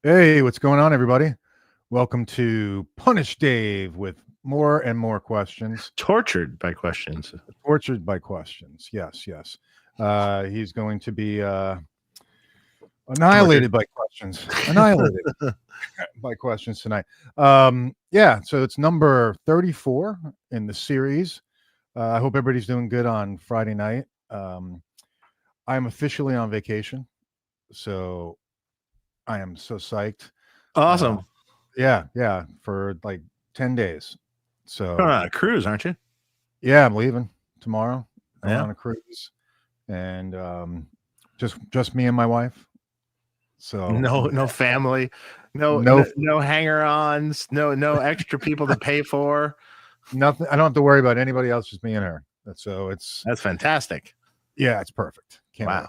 Hey, what's going on, everybody? Welcome to Punish Dave with more and more questions. Tortured by questions. Tortured by questions. Yes, yes. He's going to be annihilated by questions. Annihilated by questions tonight. Yeah, so it's number 34 in the series. I hope everybody's doing good on Friday night. I'm officially on vacation, so I am so psyched. Awesome. Yeah, for like 10 days. You're So, on a cruise, aren't you? yeah, I'm leaving tomorrow. Going Yeah. on a cruise, and just me and my wife. So No family, no, no hanger-ons, no extra people to pay for. nothing. I don't have to worry about anybody else. Just me and her. So That's fantastic. yeah, it's perfect. Can't Wow. wait.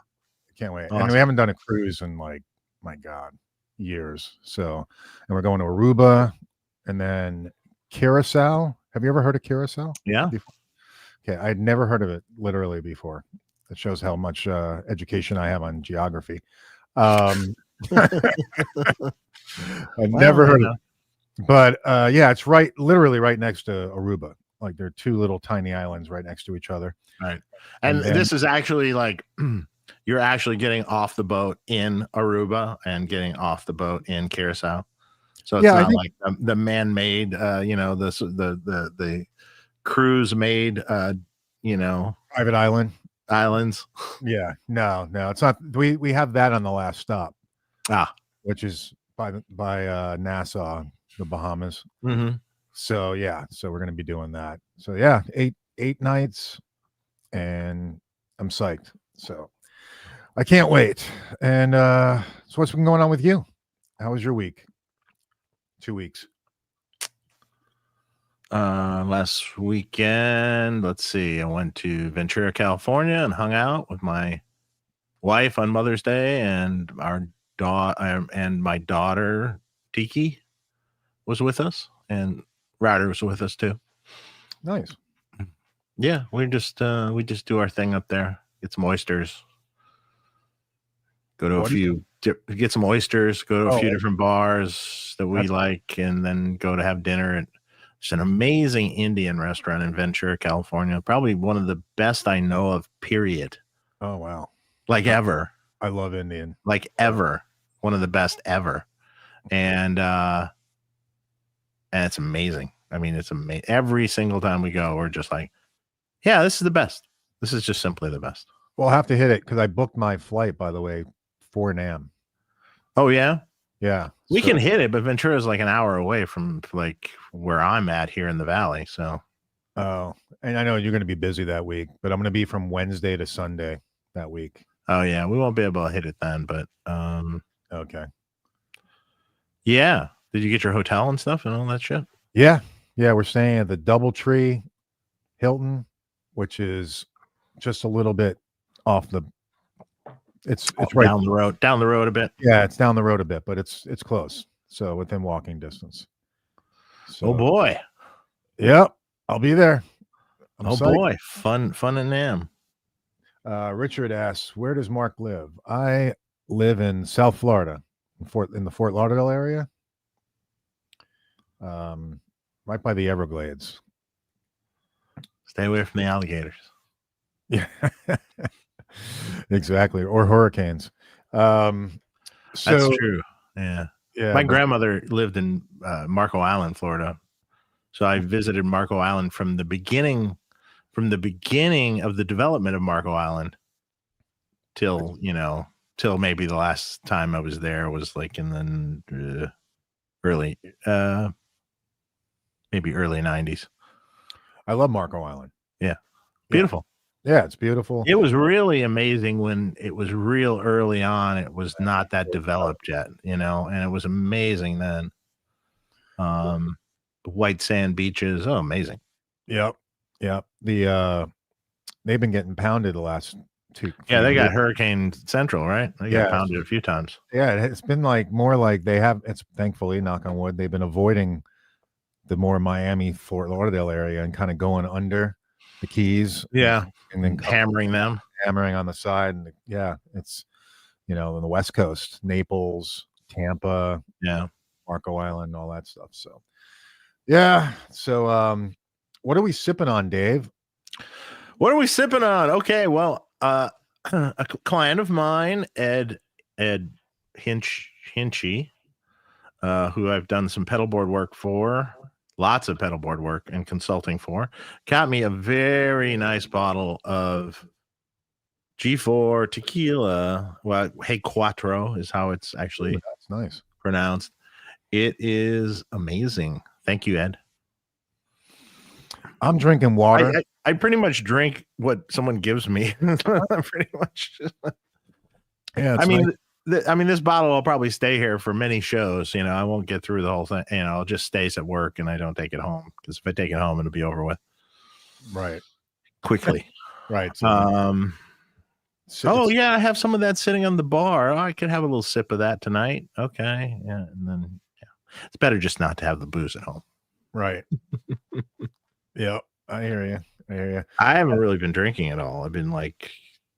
Can't wait. Awesome. And we haven't done a cruise in like, my God, years. So, and we're going to Aruba, and then Curacao. Have you ever heard of Curacao? Yeah. Before? Okay, I'd never heard of it literally before. It shows how much education I have on geography. I've never heard of it. But yeah, it's literally right next to Aruba. Like they're two little tiny islands right next to each other. Right. And then, this is actually like you're actually getting off the boat in Aruba and getting off the boat in Curacao. So it's not like the man-made, the cruise-made, private islands. Yeah, no, it's not. We have that on the last stop, which is by Nassau, the Bahamas. Mm-hmm. So yeah, so we're gonna be doing that. So yeah, eight nights, and I'm psyched. So I can't wait. And so what's been going on with you? How was your week? 2 weeks. Last weekend, let's see, I went to Ventura, California and hung out with my wife on Mother's Day, and our daughter and my daughter Tiki was with us, and Ryder was with us too. Nice. Yeah, we just do our thing up there. Get some oysters. Go to get some oysters. Go to a few different bars that we like, and then go to have dinner at it's an amazing Indian restaurant in Ventura, California. Probably one of the best I know of, period. Oh, wow. Like ever. I love Indian. Like ever. One of the best ever. And it's amazing. I mean, it's amazing. Every single time we go, we're just like, yeah, this is the best. This is just simply the best. Well, I'll have to hit it because I booked my flight, by the way, for NAMM. Oh, yeah? Yeah. We can hit it, but Ventura is like an hour away from like where I'm at here in the valley. So, oh, and I know you're going to be busy that week, but I'm going to be from Wednesday to Sunday that week. Oh yeah, we won't be able to hit it then, but okay. Yeah. Did you get your hotel and stuff and all that shit? Yeah. We're staying at the DoubleTree Hilton, which is just a little bit off the. It's right down the road a bit. Yeah, it's down the road a bit, but it's close. So within walking distance. So, oh boy. Yep, I'll be there. I'm psyched. Boy, fun in NAMM. Richard asks, where does Mark live? I live in South Florida, in the Fort Lauderdale area. Right by the Everglades. Stay away from the alligators. Yeah. Exactly, or hurricanes. That's true. Yeah. My grandmother lived in Marco Island, Florida, so I visited Marco Island from the beginning of the development of Marco Island till maybe the last time I was there was like in the early maybe early 90s. I love Marco Island. Yeah, beautiful. Yeah, it's beautiful. It was really amazing when it was real early on. It was not that developed yet, and it was amazing then. The white sand beaches, oh, amazing. Yep. They've been getting pounded the last 2. Yeah, they got Hurricane Central, right? They got pounded a few times. Yeah, it's been like more like they have. It's thankfully, knock on wood, they've been avoiding the more Miami, Fort Lauderdale area and kind of going under the Keys. Yeah. And then hammering on the side. And it's, on the West Coast, Naples, Tampa, yeah, Marco Island, all that stuff. So, yeah. So, what are we sipping on, Dave? What are we sipping on? Okay, well, a client of mine, Ed Hinchy, who I've done some pedalboard work for, lots of pedalboard work and consulting for, got me a very nice bottle of G4 tequila. Well, Hey Cuatro is how it's actually that's nice pronounced. It is amazing. Thank you, Ed. I'm drinking water. I pretty much drink what someone gives me. Pretty much. Yeah, I mean, nice. I mean, this bottle will probably stay here for many shows. I won't get through the whole thing. It just stays at work, and I don't take it home because if I take it home, it'll be over with. Right. Quickly. Right. So yeah, I have some of that sitting on the bar. I could have a little sip of that tonight. Okay. Yeah. And then it's better just not to have the booze at home. Right. Yeah. I hear you. I haven't really been drinking at all. I've been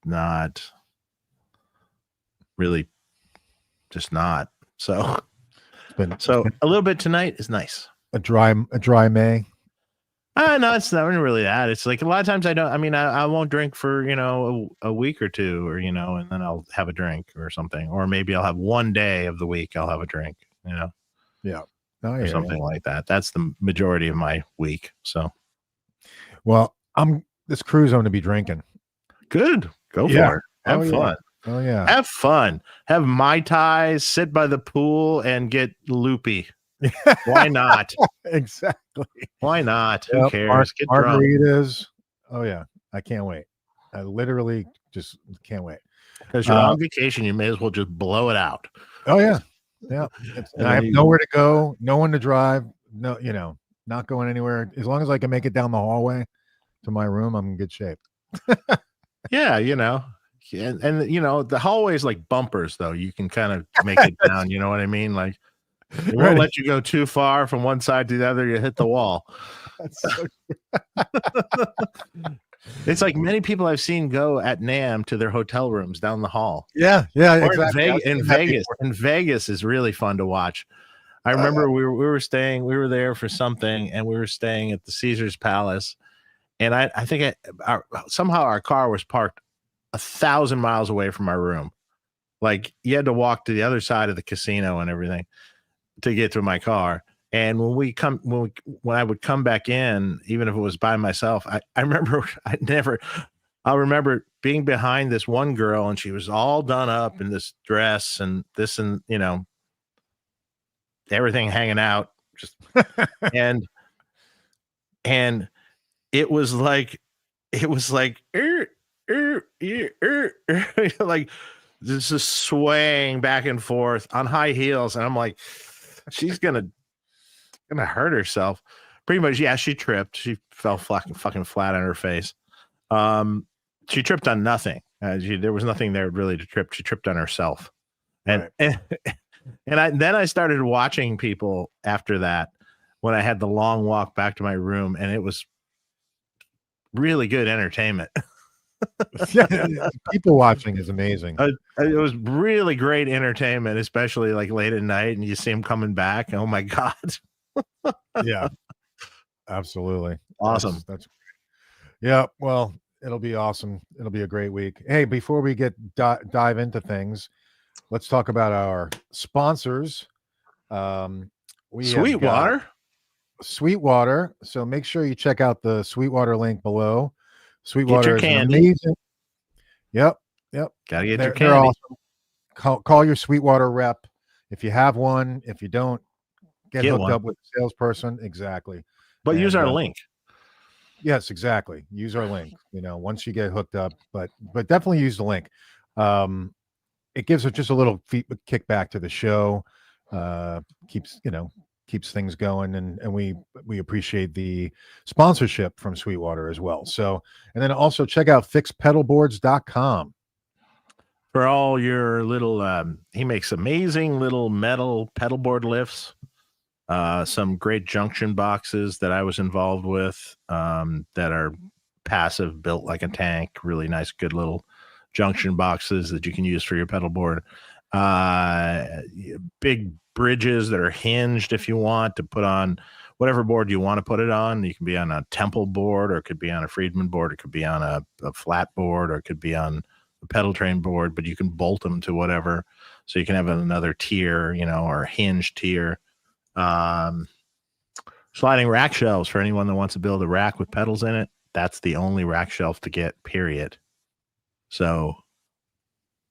not really, just not. So a little bit tonight is nice. A dry May. No, it's not really that. It's like a lot of times I don't. I mean, I won't drink for a week or two, or and then I'll have a drink or something, or maybe I'll have one day of the week I'll have a drink. Yeah. Or something like that. That's the majority of my week. So, well, this cruise I'm going to be drinking. Good. Go for it. Have fun. Oh yeah. Have fun. Have Mai Tais, sit by the pool and get loopy. Why not? Exactly. Why not? Who cares? Get margaritas. Oh yeah. I can't wait. I literally just can't wait. Because you're on vacation, you may as well just blow it out. Oh yeah. Yeah. And I have nowhere to go, no one to drive, no, not going anywhere. As long as I can make it down the hallway to my room, I'm in good shape. Yeah, and the hallway is like bumpers, though. You can kind of make it down. You know what I mean? Like, it won't let you go too far from one side to the other. You hit the wall. That's so It's like many people I've seen go at NAMM to their hotel rooms down the hall. Yeah, exactly. In Vegas is really fun to watch. I remember we were there for something, and we were staying at the Caesar's Palace, and I think somehow our car was parked 1,000 miles away from our room. Like, you had to walk to the other side of the casino and everything to get to my car. And when I would come back in, even if it was by myself, I remember I remember being behind this one girl, and she was all done up in this dress and this, and everything hanging out, just and it was like like this is swaying back and forth on high heels, and I'm like, she's gonna hurt herself. Pretty much, yeah. She tripped. She fell fucking flat on her face. She tripped on nothing. There was nothing there really to trip. She tripped on herself, and then I started watching people after that when I had the long walk back to my room, and it was really good entertainment. People watching is amazing. It was really great entertainment, especially like late at night, and you see them coming back. Oh my God. Yeah, absolutely. Awesome. That's great. Yeah. Well, it'll be awesome. It'll be a great week. Hey, before we dive into things, let's talk about our sponsors. Sweetwater. So make sure you check out the Sweetwater link below. Sweetwater is amazing. Yep. Gotta get your candy. Awesome. Call your Sweetwater rep if you have one. If you don't, get hooked up with a salesperson. Exactly. But use our link. Yes, exactly. Use our link. Once you get hooked up, but definitely use the link. It gives us just a little kickback to the show. Keeps things going, and we appreciate the sponsorship from Sweetwater as well. So, and then also check out fixpedalboards.com for all your little he makes amazing little metal pedalboard lifts, some great junction boxes that I was involved with, that are passive, built like a tank, really nice, good little junction boxes that you can use for your pedalboard. big bridges that are hinged if you want to put on whatever board you want to put it on. You can be on a Temple board, or it could be on a Friedman board, it could be on a flat board, or it could be on a pedal train board, but you can bolt them to whatever. So you can have another tier, or a hinge tier. Sliding rack shelves for anyone that wants to build a rack with pedals in it. That's the only rack shelf to get, period. So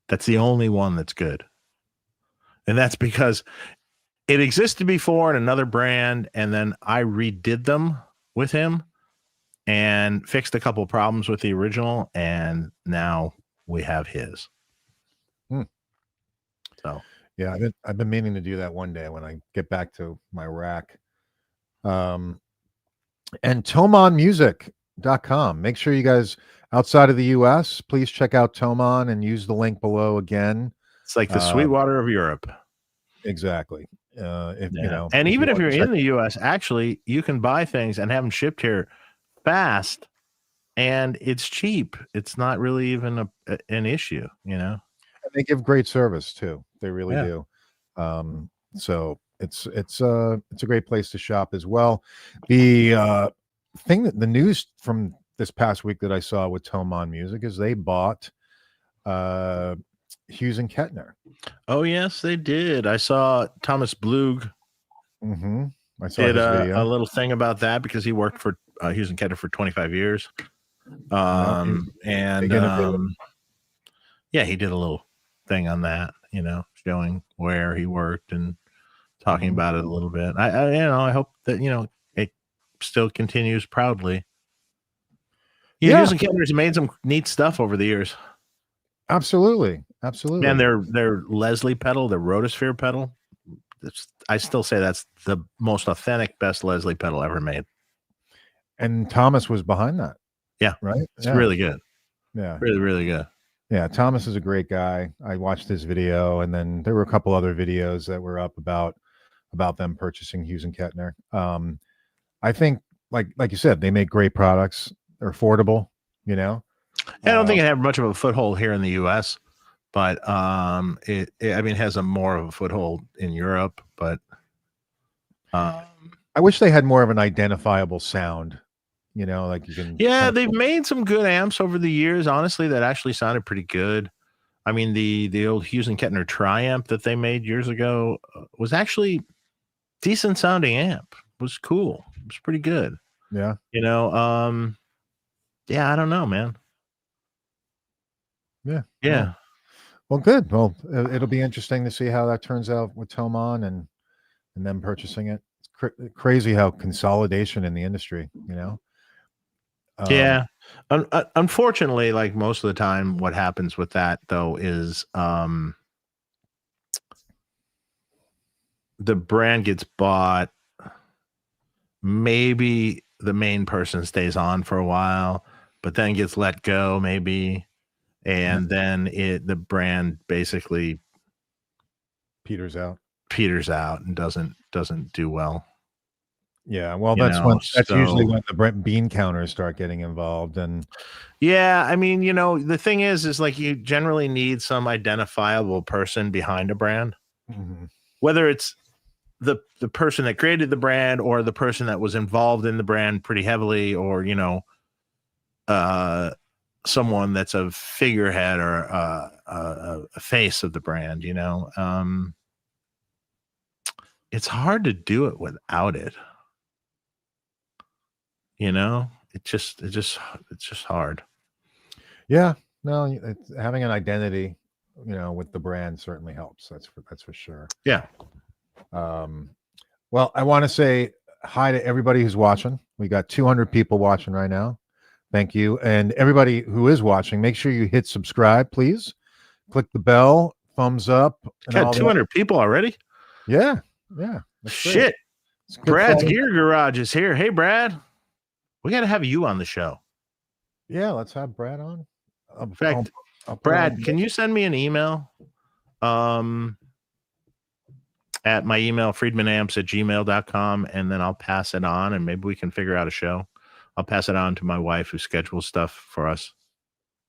that's the only one that's good. And that's because it existed before in another brand, and then I redid them with him and fixed a couple of problems with the original, and now we have his. So yeah, I've been meaning to do that one day when I get back to my rack. And ThomannMusic.com. Make sure you guys outside of the US, please check out Thomann and use the link below again. It's like the Sweetwater of Europe. Exactly. And even if you're in the US, actually, you can buy things and have them shipped here fast, and it's cheap. It's not really even an issue, And they give great service too. They really do. So it's a great place to shop as well. The thing that the news from this past week that I saw with Thomann Music is they bought Hughes and Kettner. Oh yes, they did. I saw Thomas Blug. I saw did a little thing about that because he worked for Hughes and Kettner for 25 years. Yeah, he did a little thing on that, showing where he worked and talking about it a little bit. I hope that it still continues proudly. Hughes and Kettner's made some neat stuff over the years. Absolutely. And their Leslie pedal, the Rotosphere pedal, I still say that's the most authentic, best Leslie pedal ever made. And Thomas was behind that. Yeah. Right? It's really good. Yeah. Really, really good. Yeah, Thomas is a great guy. I watched his video, and then there were a couple other videos that were up about them purchasing Hughes and Kettner. I think, like you said, they make great products. They're affordable, I don't think it had much of a foothold here in the U.S., but it has a more of a foothold in Europe. But I wish they had more of an identifiable sound. Like you can. Yeah, they've made some good amps over the years. Honestly, that actually sounded pretty good. I mean, the old Hughes and Kettner Tri-amp that they made years ago was actually decent sounding amp. It was cool. It was pretty good. Yeah. Yeah, I don't know, man. Yeah. Well, good. Well, it'll be interesting to see how that turns out with Thomann and them purchasing it. It's crazy how consolidation in the industry, Yeah. Unfortunately, like most of the time, what happens with that though is the brand gets bought. Maybe the main person stays on for a while, but then gets let go, maybe, and then the brand basically peters out and doesn't do well. Yeah, well, that's usually when the bean counters start getting involved. And yeah, I mean, the thing is like you generally need some identifiable person behind a brand, whether it's the person that created the brand or the person that was involved in the brand pretty heavily, or someone that's a figurehead or a face of the brand. It's hard to do it without it. It's just hard. Yeah, no, having an identity, with the brand certainly helps. That's for sure. Yeah. Well, I want to say hi to everybody who's watching. We got 200 people watching right now. Thank you. And everybody who is watching, make sure you hit subscribe, please. Click the bell, thumbs up. Got 200 people already? Yeah. Shit. Brad's Gear Garage is here. Hey, Brad. We got to have you on the show. Yeah, let's have Brad on. In fact, Brad, can you send me an email? At my email, friedmanamps@gmail.com, and then I'll pass it on, and maybe we can figure out a show. I'll pass it on to my wife who schedules stuff for us.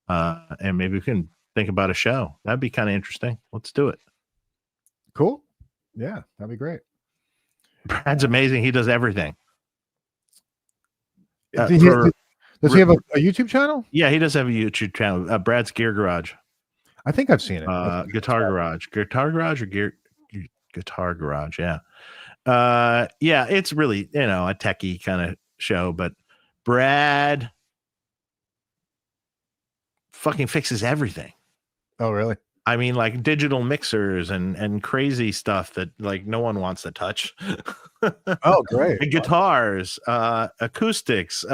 And maybe we can think about a show. That'd be kind of interesting. Let's do it. Cool. Yeah, that'd be great. Brad's amazing. He does everything. Does he have a YouTube channel? Yeah, he does have a YouTube channel. Brad's Gear Garage. I think I've seen it. Guitar Garage or Guitar Garage. Yeah. Yeah, it's really, a techie kind of show, but Brad fucking fixes everything. Oh, really? I mean, like digital mixers and crazy stuff that like no one wants to touch. Oh, great. Guitars, acoustics.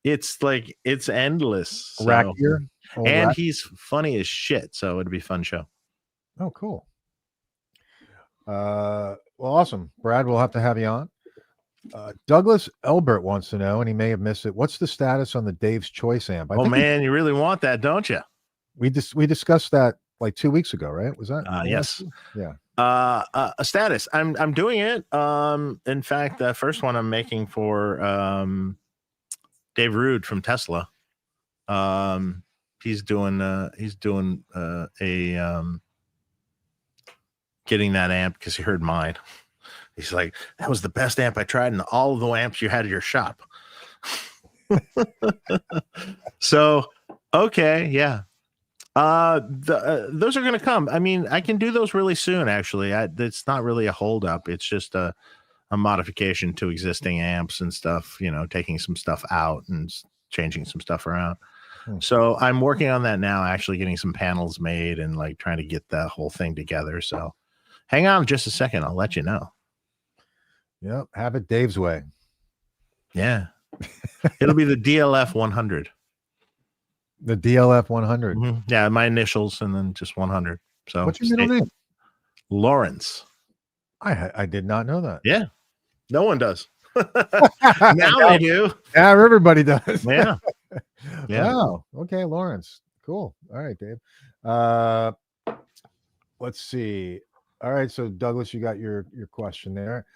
It's endless. Rack gear. And he's funny as shit, so it'd be a fun show. Oh, cool. Well, awesome. Brad, we'll have to have you on. Douglas Elbert wants to know, and he may have missed it, what's the status on the Dave's Choice amp? Man, you really want that, don't you? We discussed that like 2 weeks ago, right? Was that? Yes. Yeah. A status. I'm doing it. In fact, the first one I'm making for Dave Rude from Tesla. He's doing getting that amp because he heard mine. He's like, that was the best amp I tried in all of the amps you had at your shop. So, okay, yeah. Those are going to come. I mean, I can do those really soon, actually. It's not really a holdup. It's just a modification to existing amps and stuff, taking some stuff out and changing some stuff around. So I'm working on that now, actually getting some panels made and like trying to get that whole thing together. So hang on just a second. I'll let you know. Yep. Have it Dave's way. Yeah. It'll be the DLF 100. The DLF 100. Mm-hmm. Yeah. My initials and then just 100. So what's your middle name? Lawrence. I did not know that. Yeah. No one does. Now they do. Yeah, everybody does. Yeah. Yeah. Wow. Okay, Lawrence. Cool. All right, Dave. Let's see. All right, so Douglas, you got your question there.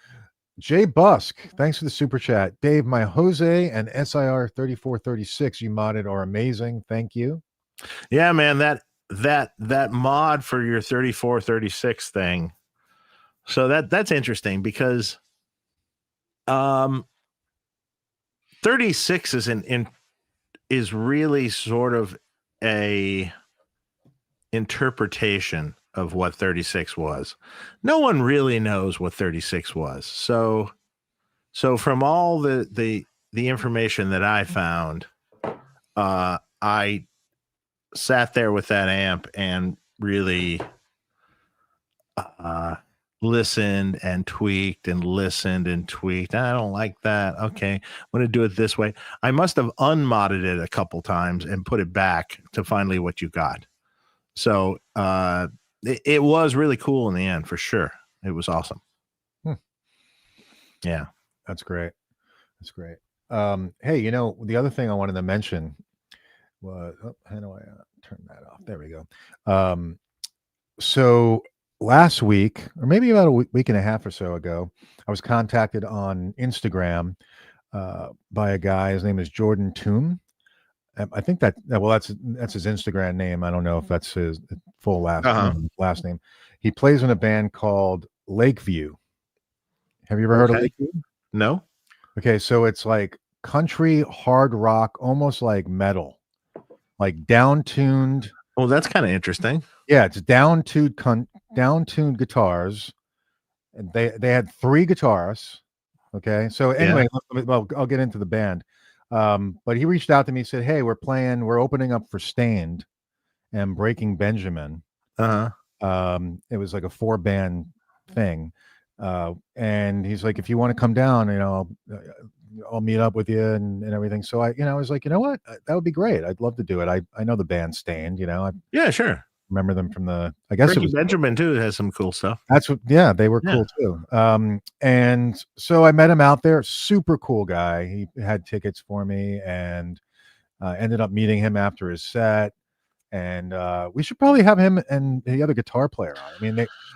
Jay Busk, thanks for the super chat. Dave, my Jose and SIR 3436 you modded are amazing. Thank you. Yeah, man, that mod for your 3436 thing. So that's interesting because 36 is really sort of a interpretation of what 36 was. No one really knows what 36 was. So from all the information that I found, I sat there with that amp and really listened and tweaked and listened and tweaked. I don't like that. Okay, I'm going to do it this way. I must have unmodded it a couple times and put it back to finally what you got. So it was really cool in the end, for sure. It was awesome. Yeah, that's great. That's great. Hey, the other thing I wanted to mention was, how do I turn that off? There we go. So last week, or maybe about a week and a half or so ago, I was contacted on Instagram by a guy. His name is Jordan Toom. I think that's his Instagram name. I don't know if that's his full last name. He plays in a band called Lakeview. Have you ever heard of Lakeview? No. Okay, so it's like country hard rock, almost like metal, like down-tuned. Oh, that's kind of interesting. Yeah, it's down-tuned guitars, and they had 3 guitarists. Okay, so anyway, well, I'll get into the band. But he reached out to me, said, "Hey, we're opening up for Stained and Breaking Benjamin." It was like a 4-band thing, and he's like, "If you want to come down, I'll meet up with you and everything." So I was like, you know what, that would be great. I'd love to do it. I know the band Stained. Yeah, sure. Remember them from I guess Breaking it was Benjamin too has some cool stuff. That's what, yeah, they were cool too. And so I met him out there. Super cool guy. He had tickets for me, and ended up meeting him after his set. And we should probably have him and the other guitar player on. I mean,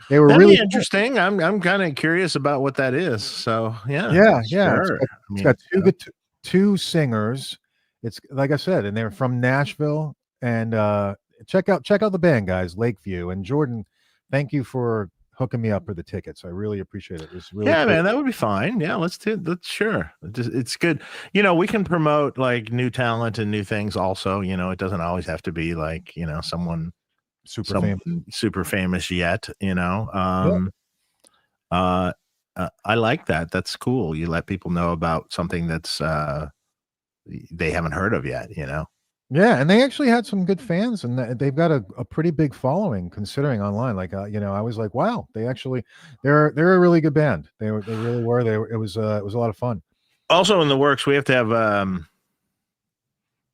they were That'd really be interesting. Cool. I'm kind of curious about what that is. So yeah. Sure. It's got two singers. It's like I said, and they're from Nashville. And check out the band, guys. Lakeview. And Jordan, thank you for hooking me up for the tickets. I really appreciate it. It's really cool. Man, that would be fine. Yeah, let's sure. It's good. We can promote like new talent and new things also. It doesn't always have to be like, someone super famous yet, I like that. That's cool. You let people know about something that's they haven't heard of yet, Yeah, and they actually had some good fans, and they've got a pretty big following considering online. Like, I was like, wow, they're a really good band. They really were. It was a lot of fun. Also in the works, we have to have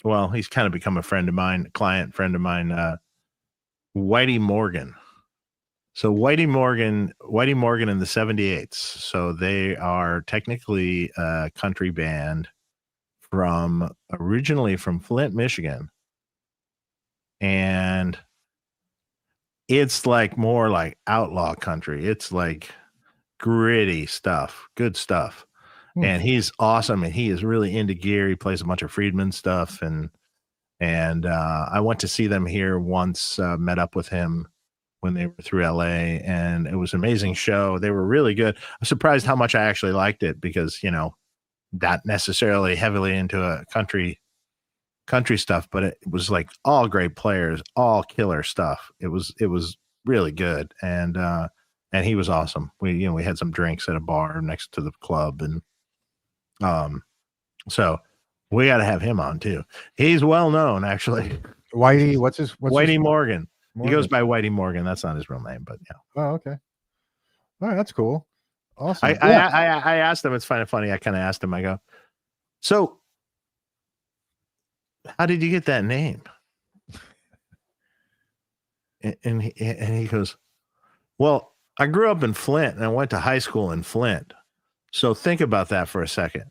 well, he's kind of become a friend of mine, friend of mine, Whitey Morgan. So Whitey Morgan in the 78s. So they are technically a country band originally from Flint, Michigan. And it's like more like outlaw country. It's like gritty stuff, good stuff. And he's awesome. And he is really into gear. He plays a bunch of Friedman stuff. And I went to see them here once, met up with him when they were through LA, and it was an amazing show. They were really good. I'm surprised how much I actually liked it because, not necessarily heavily into a country stuff, but it was like all great players, all killer stuff. It was really good. And he was awesome. We had some drinks at a bar next to the club. And, so we got to have him on too. He's well known actually. Whitey, Whitey Morgan. He goes by Whitey Morgan. That's not his real name, but yeah. Oh, okay. All right, that's cool. Awesome. I asked him. It's kind of funny. I kind of asked him. I go, so how did you get that name? And he goes, well, I grew up in Flint and I went to high school in Flint. So think about that for a second.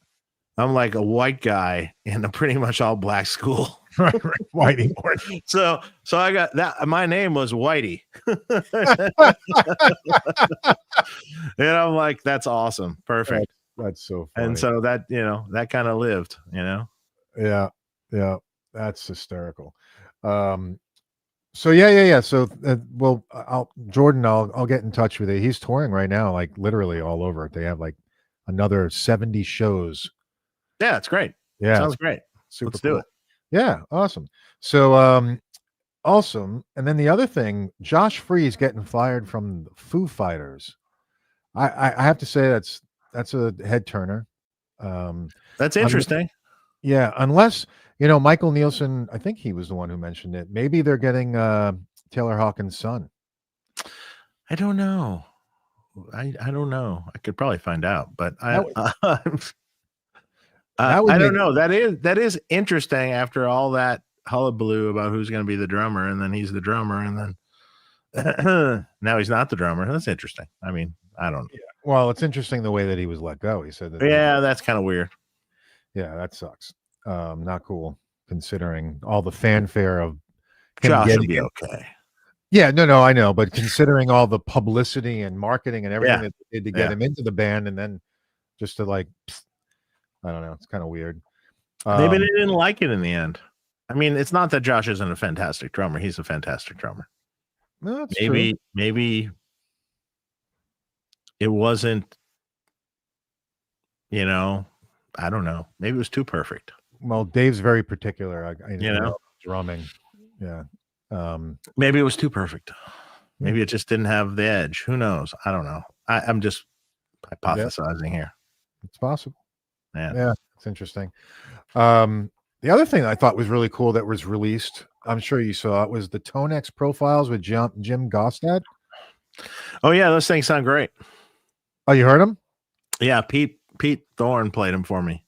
I'm like a white guy in a pretty much all black school. Right. Whitey Morgan. So I got that. My name was Whitey. And I'm like, that's awesome. Perfect. That's so funny. And so that, that kind of lived, Yeah. That's hysterical. So yeah. So, Jordan, I'll get in touch with you. He's touring right now, like literally all over. They have like another 70 shows. Yeah, it's great. Yeah. Sounds great. Let's do it. Yeah. Awesome. So, awesome. And then the other thing, Josh Freese getting fired from the Foo Fighters. I have to say that's a head turner. That's interesting. Unless Michael Nielsen, I think he was the one who mentioned it. Maybe they're getting Taylor Hawkins' son. I don't know. I don't know. I could probably find out, but I don't know. That is interesting. After all that hullabaloo about who's going to be the drummer, and then he's the drummer, and then now he's not the drummer. That's interesting. I mean, I don't know. Yeah. Well, it's interesting the way that he was let go. He said that. Yeah, that's kind of weird. Yeah, that sucks. Not cool considering all the fanfare of him Josh will be okay. Yeah, no, I know, but considering all the publicity and marketing and everything that they did to get him into the band, and then just to like, I don't know, it's kind of weird. Maybe they didn't like it in the end. I mean, it's not that Josh isn't a fantastic drummer; he's a fantastic drummer. No, maybe it wasn't. I don't know. Maybe it was too perfect. Well, Dave's very particular. Drumming. Yeah. Maybe it was too perfect. Maybe it just didn't have the edge. Who knows? I don't know. I'm just hypothesizing here. It's possible. Yeah, it's interesting. The other thing I thought was really cool that was released, I'm sure you saw it, was the Tonex profiles with Jim Gostad. Oh yeah, those things sound great. Oh, you heard them? Yeah, Pete Thorne played them for me.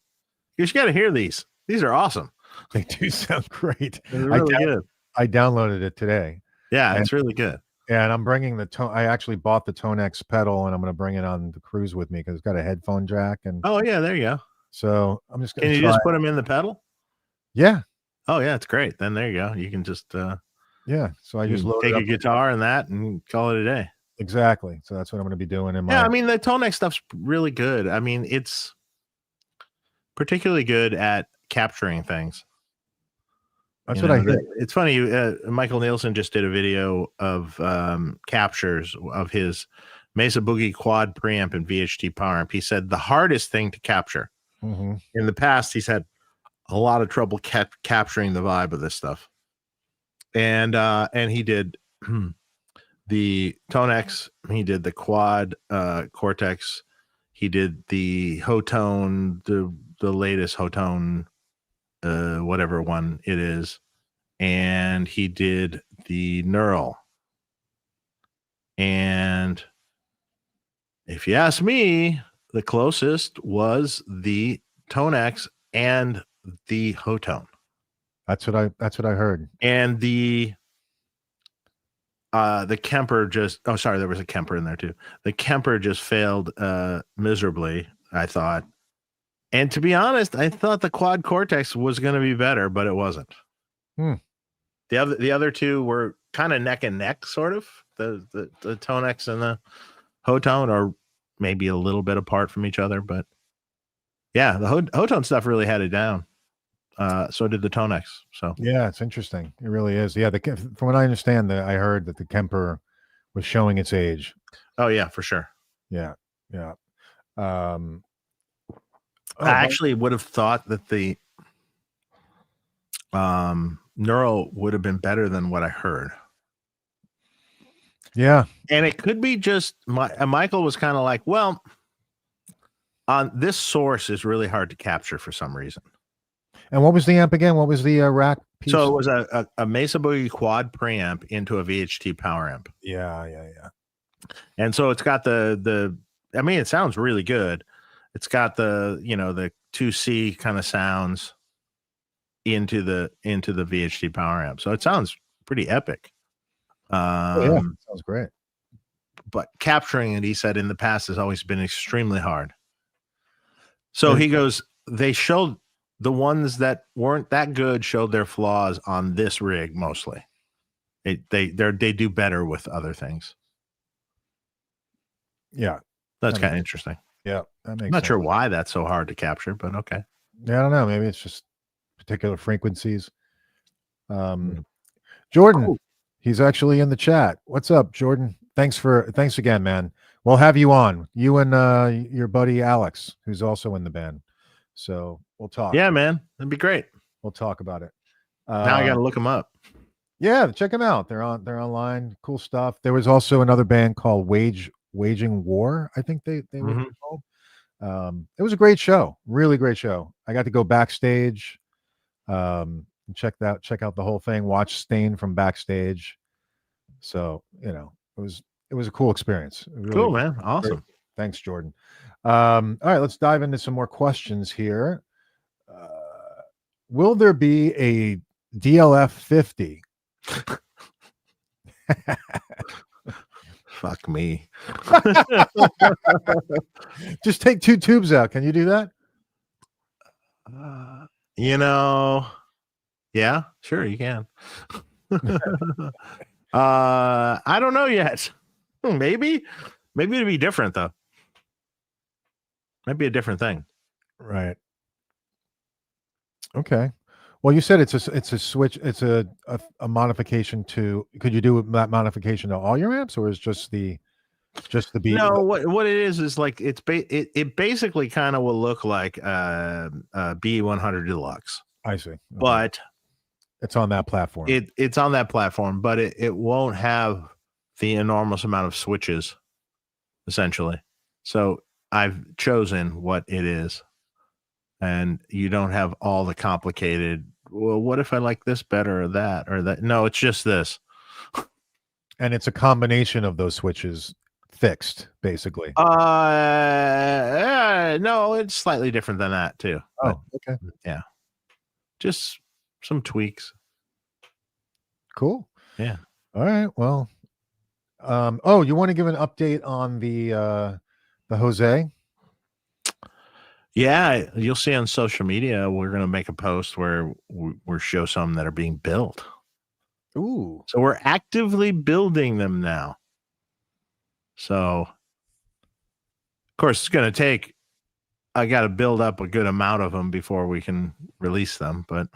You got to hear these. These are awesome. They do sound great. They're really good. I downloaded it today. Yeah, it's really good. Yeah, and I'm bringing I actually bought the Tonex pedal, and I'm going to bring it on the cruise with me because it's got a headphone jack. And oh yeah, there you go. So I'm just going to. Can you just put them in the pedal? Yeah. Oh yeah, it's great. Then there you go. You can just. Yeah. So I just take a guitar and that, and call it a day. Exactly. So that's what I'm going to be doing. I mean, the Tonex stuff's really good. I mean, it's particularly good at capturing things. That's what I hear. It's funny. Michael Nielsen just did a video of captures of his Mesa Boogie quad preamp and VHT power amp. He said the hardest thing to capture. Mm-hmm. In the past, he's had a lot of trouble capturing the vibe of this stuff. And he did the Tonex, he did the quad Cortex, he did the Hotone, the latest Hotone, whatever one it is, and he did the Neural. And if you ask me, the closest was the Tonex and the Hotone. That's what I heard. And the Kemper just, oh, sorry, there was a Kemper in there too. The Kemper just failed miserably, I thought. And to be honest, I thought the Quad Cortex was going to be better, but it wasn't. The other two were kind of neck and neck, sort of. The Tonex and the Hotone are maybe a little bit apart from each other, but yeah, the Hotone stuff really had it down. So did the Tonex. So yeah, it's interesting. It really is. Yeah, from what I understand, I heard that the Kemper was showing its age. Oh yeah, for sure. Yeah. I actually would have thought that the Neural would have been better than what I heard. Yeah, and it could be just Michael was kind of like, well, this source is really hard to capture for some reason. And what was the amp again? What was the rack piece? So it was a Mesa Boogie quad preamp into a VHT power amp. Yeah. And so it's got the I mean, it sounds really good. It's got the 2C kind of sounds into the VHT power amp. So it sounds pretty epic. Sounds great. But capturing it, he said, in the past has always been extremely hard. So he goes, they showed the ones that weren't that good showed their flaws on this rig mostly. They do better with other things. Yeah, that's kind of interesting. Yeah, that makes I'm not sense. sure why that's so hard to capture, but okay. Yeah, I don't know. Maybe it's just particular frequencies. Jordan, he's actually in the chat. What's up, Jordan? Thanks again, man. We'll have you on. You and your buddy Alex, who's also in the band. So we'll talk. Yeah, man, that'd be great. We'll talk about it. Now I got to look them up. Yeah, check them out. They're online. Cool stuff. There was also another band called Waging War. I think they were called. It was a great show. Really great show. I got to go backstage. Check out the whole thing. Watch Stain from backstage. So it was a cool experience. Really cool, man. Awesome. Great. Thanks, Jordan. All right, let's dive into some more questions here. Will there be a DLF 50? Fuck me. Just take 2 tubes out. Can you do that? Yeah, sure you can. I don't know yet. Maybe it'd be different though. Might be a different thing. Right. Okay. Well, you said it's a switch. It's a modification to. Could you do that modification to all your amps, or is just the beat? No, what it is like it basically kind of will look like B100 Deluxe. I see. Okay. But it's on that platform. It's on that platform, but it won't have the enormous amount of switches, essentially. So I've chosen what it is, and you don't have all the complicated. Well, what if I like this better or that? No, it's just this. And it's a combination of those switches fixed, basically. No, it's slightly different than that too. Oh, okay. Yeah. Just some tweaks. Cool. Yeah. All right. Well, you want to give an update on the Jose? Yeah, you'll see on social media. We're going to make a post where we'll show some that are being built. Ooh. So we're actively building them now. So, of course, it's going to take. I got to build up a good amount of them before we can release them, but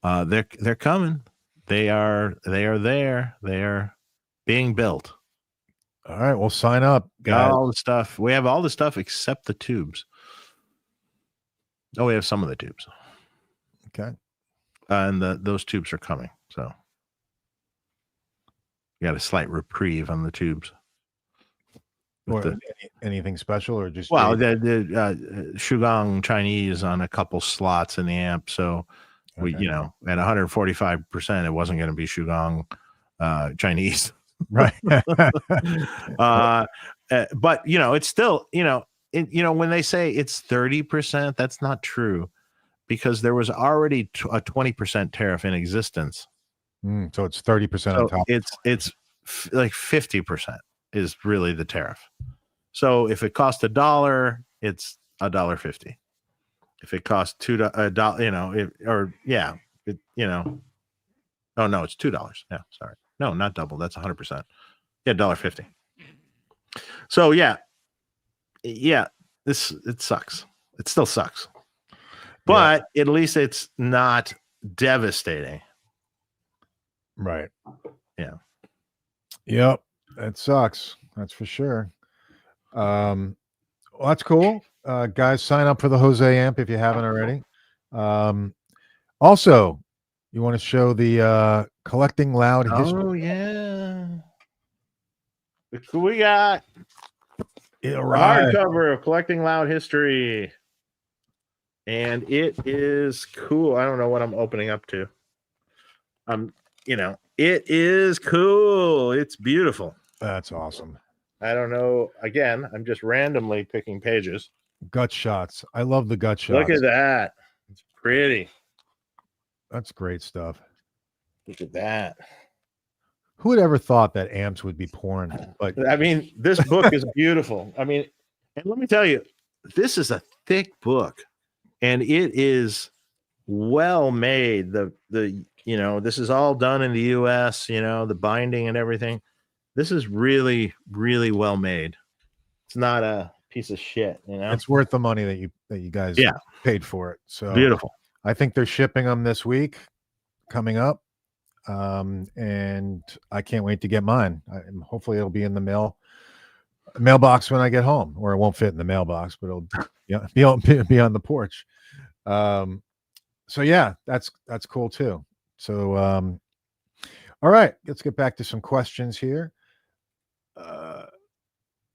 they're coming. They are there. They are being built. All right, well, sign up, guys. All the stuff. We have all the stuff except the tubes. Oh, we have some of the tubes. Okay. And those tubes are coming. So we got a slight reprieve on the tubes. Or anything special, or just the Shugong Chinese on a couple slots in the amp. So we, at 145%, it wasn't going to be Shugong Chinese. Right. But it's still, when they say it's 30%, that's not true, because there was already a 20% tariff in existence. So it's 30% on top. It's like 50% is really the tariff. So if it costs $1, it's $1.50. If it costs $2, oh no, it's $2. Yeah, sorry, no, not double. That's 100%. Yeah, $1.50. So it sucks. It still sucks, but at least it's not devastating. Right. Yeah. Yep. It sucks. That's for sure. Well, that's cool. Guys, sign up for the Jose amp if you haven't already. Also, you want to show the Collecting Loud history. Oh, yeah. Look who we got. The hardcover of Collecting Loud History. And it is cool. I don't know what I'm opening up to. It is cool. It's beautiful. That's awesome. I don't know. Again, I'm just randomly picking pages. Gut shots. I love the gut shots. Look at that. It's pretty. That's great stuff. Look at that. Who would ever thought that amps would be porn? But I mean, this book is beautiful. I mean, and let me tell you, this is a thick book, and it is well made. This is all done in the US, the binding and everything. This is really, really well made. It's not a piece of shit, It's worth the money that you guys paid for it. So beautiful. I think they're shipping them this week coming up. And I can't wait to get mine. Hopefully it'll be in the mailbox when I get home, or it won't fit in the mailbox, but it'll be on the porch. So yeah, that's cool too. So all right, let's get back to some questions here.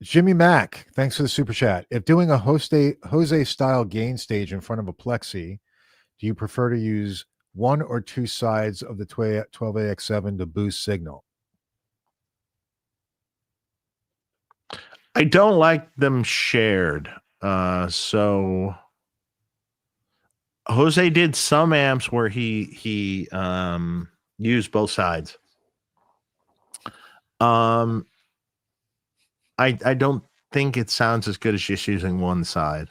Jimmy Mack, thanks for the super chat. If doing a Jose style gain stage in front of a plexi, do you prefer to use one or two sides of the 12AX7 to boost signal? I don't like them shared. So Jose did some amps where he used both sides. I don't think it sounds as good as just using one side.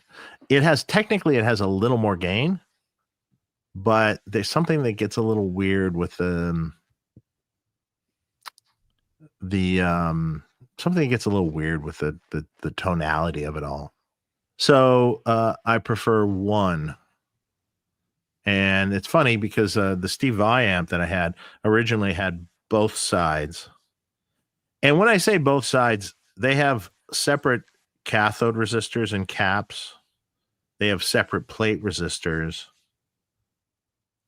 It has a little more gain, but there's something that gets a little weird with something gets a little weird with the tonality of it all. So I prefer one. And it's funny because the Steve Vai amp that I had originally had both sides. And when I say both sides, they have separate cathode resistors and caps. They have separate plate resistors.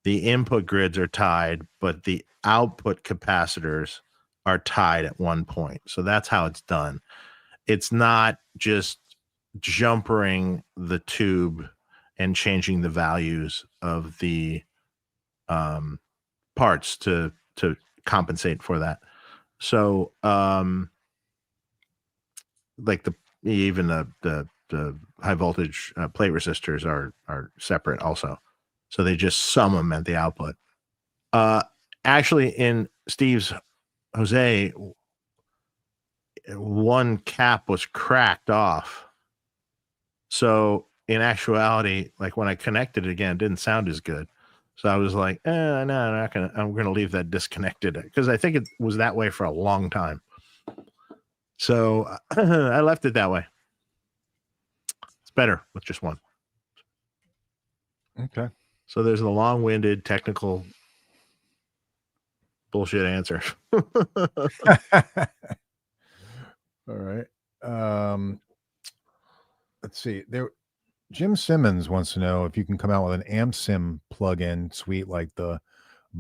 The input grids are tied, but the output capacitors are tied at one point. So that's how it's done. It's not just jumpering the tube and changing the values of the parts to compensate for that. So like even the high voltage plate resistors are separate also. So they just sum them at the output. Actually, in Steve's Jose, one cap was cracked off. So in actuality, like when I connected it again, it didn't sound as good. So I was like, no, I'm going to leave that disconnected, because I think it was that way for a long time. So I left it that way. It's better with just one. Okay. So there's the long-winded technical bullshit answer. All right. Let's see. Jim Simmons wants to know if you can come out with an AmpSim plugin suite like the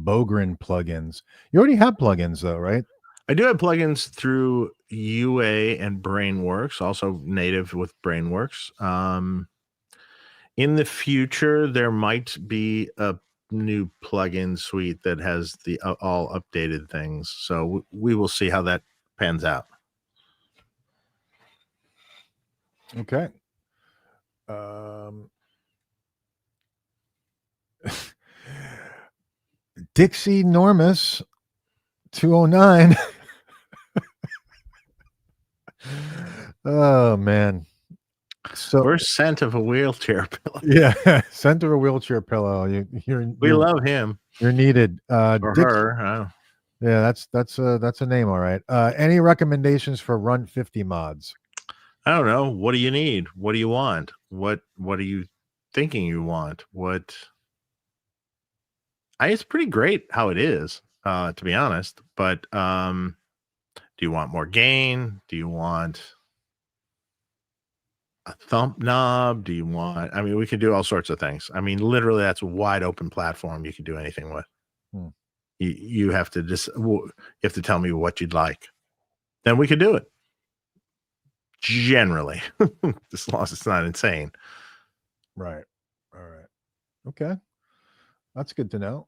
Bogren plugins. You already have plugins though, right? I do have plugins through UA and Brainworks, also native with Brainworks. In the future, there might be a new plugin suite that has the all updated things. So we will see how that pans out. Okay. Dixie Normus 209. Oh man. So we're scent of a wheelchair pillow. Yeah, scent of a wheelchair pillow. We love him. You're needed. Or her. Yeah, that's a name, all right. Any recommendations for Run 50 mods? I don't know. What do you need? What do you want? What are you thinking you want? It's pretty great how it is, to be honest. But do you want more gain? Do you want a thump knob? Do you want? I mean, we can do all sorts of things. I mean, literally, that's a wide open platform. You can do anything with. You have to you have to tell me what you'd like. Then we could do it. Generally, as long as it's not insane. Right. All right. Okay. That's good to know.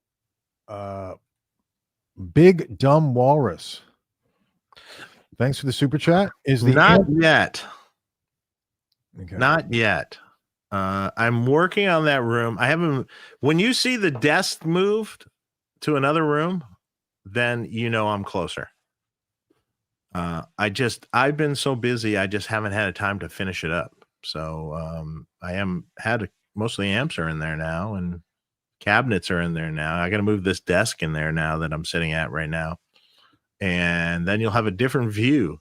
Big Dumb Walrus. Thanks for the super chat. Is the not yet. Okay. Not yet. I'm working on that room. I haven't. When you see the desk moved to another room, then you know I'm closer. I've been so busy. I just haven't had time to finish it up. So mostly amps are in there now and cabinets are in there now. I got to move this desk in there now that I'm sitting at right now. And then you'll have a different view.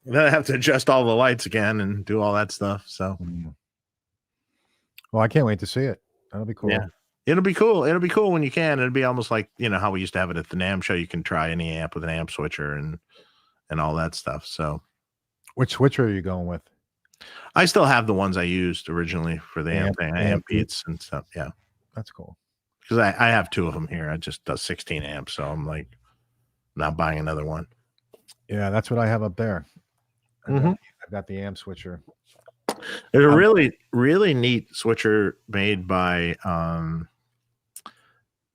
Then I have to adjust all the lights again and do all that stuff. So, well, I can't wait to see it. That'll be cool. Yeah, it'll be cool. It'll be cool when you can. It'll be almost like, how we used to have it at the NAMM show. You can try any amp with an amp switcher and all that stuff. So, which switcher are you going with? I still have the ones I used originally for the amp beats and stuff. Yeah, that's cool. Because I have two of them here. I just does 16 amps, so I'm like not buying another one. Yeah, that's what I have up there. I've got the amp switcher. There's a really, really neat switcher made by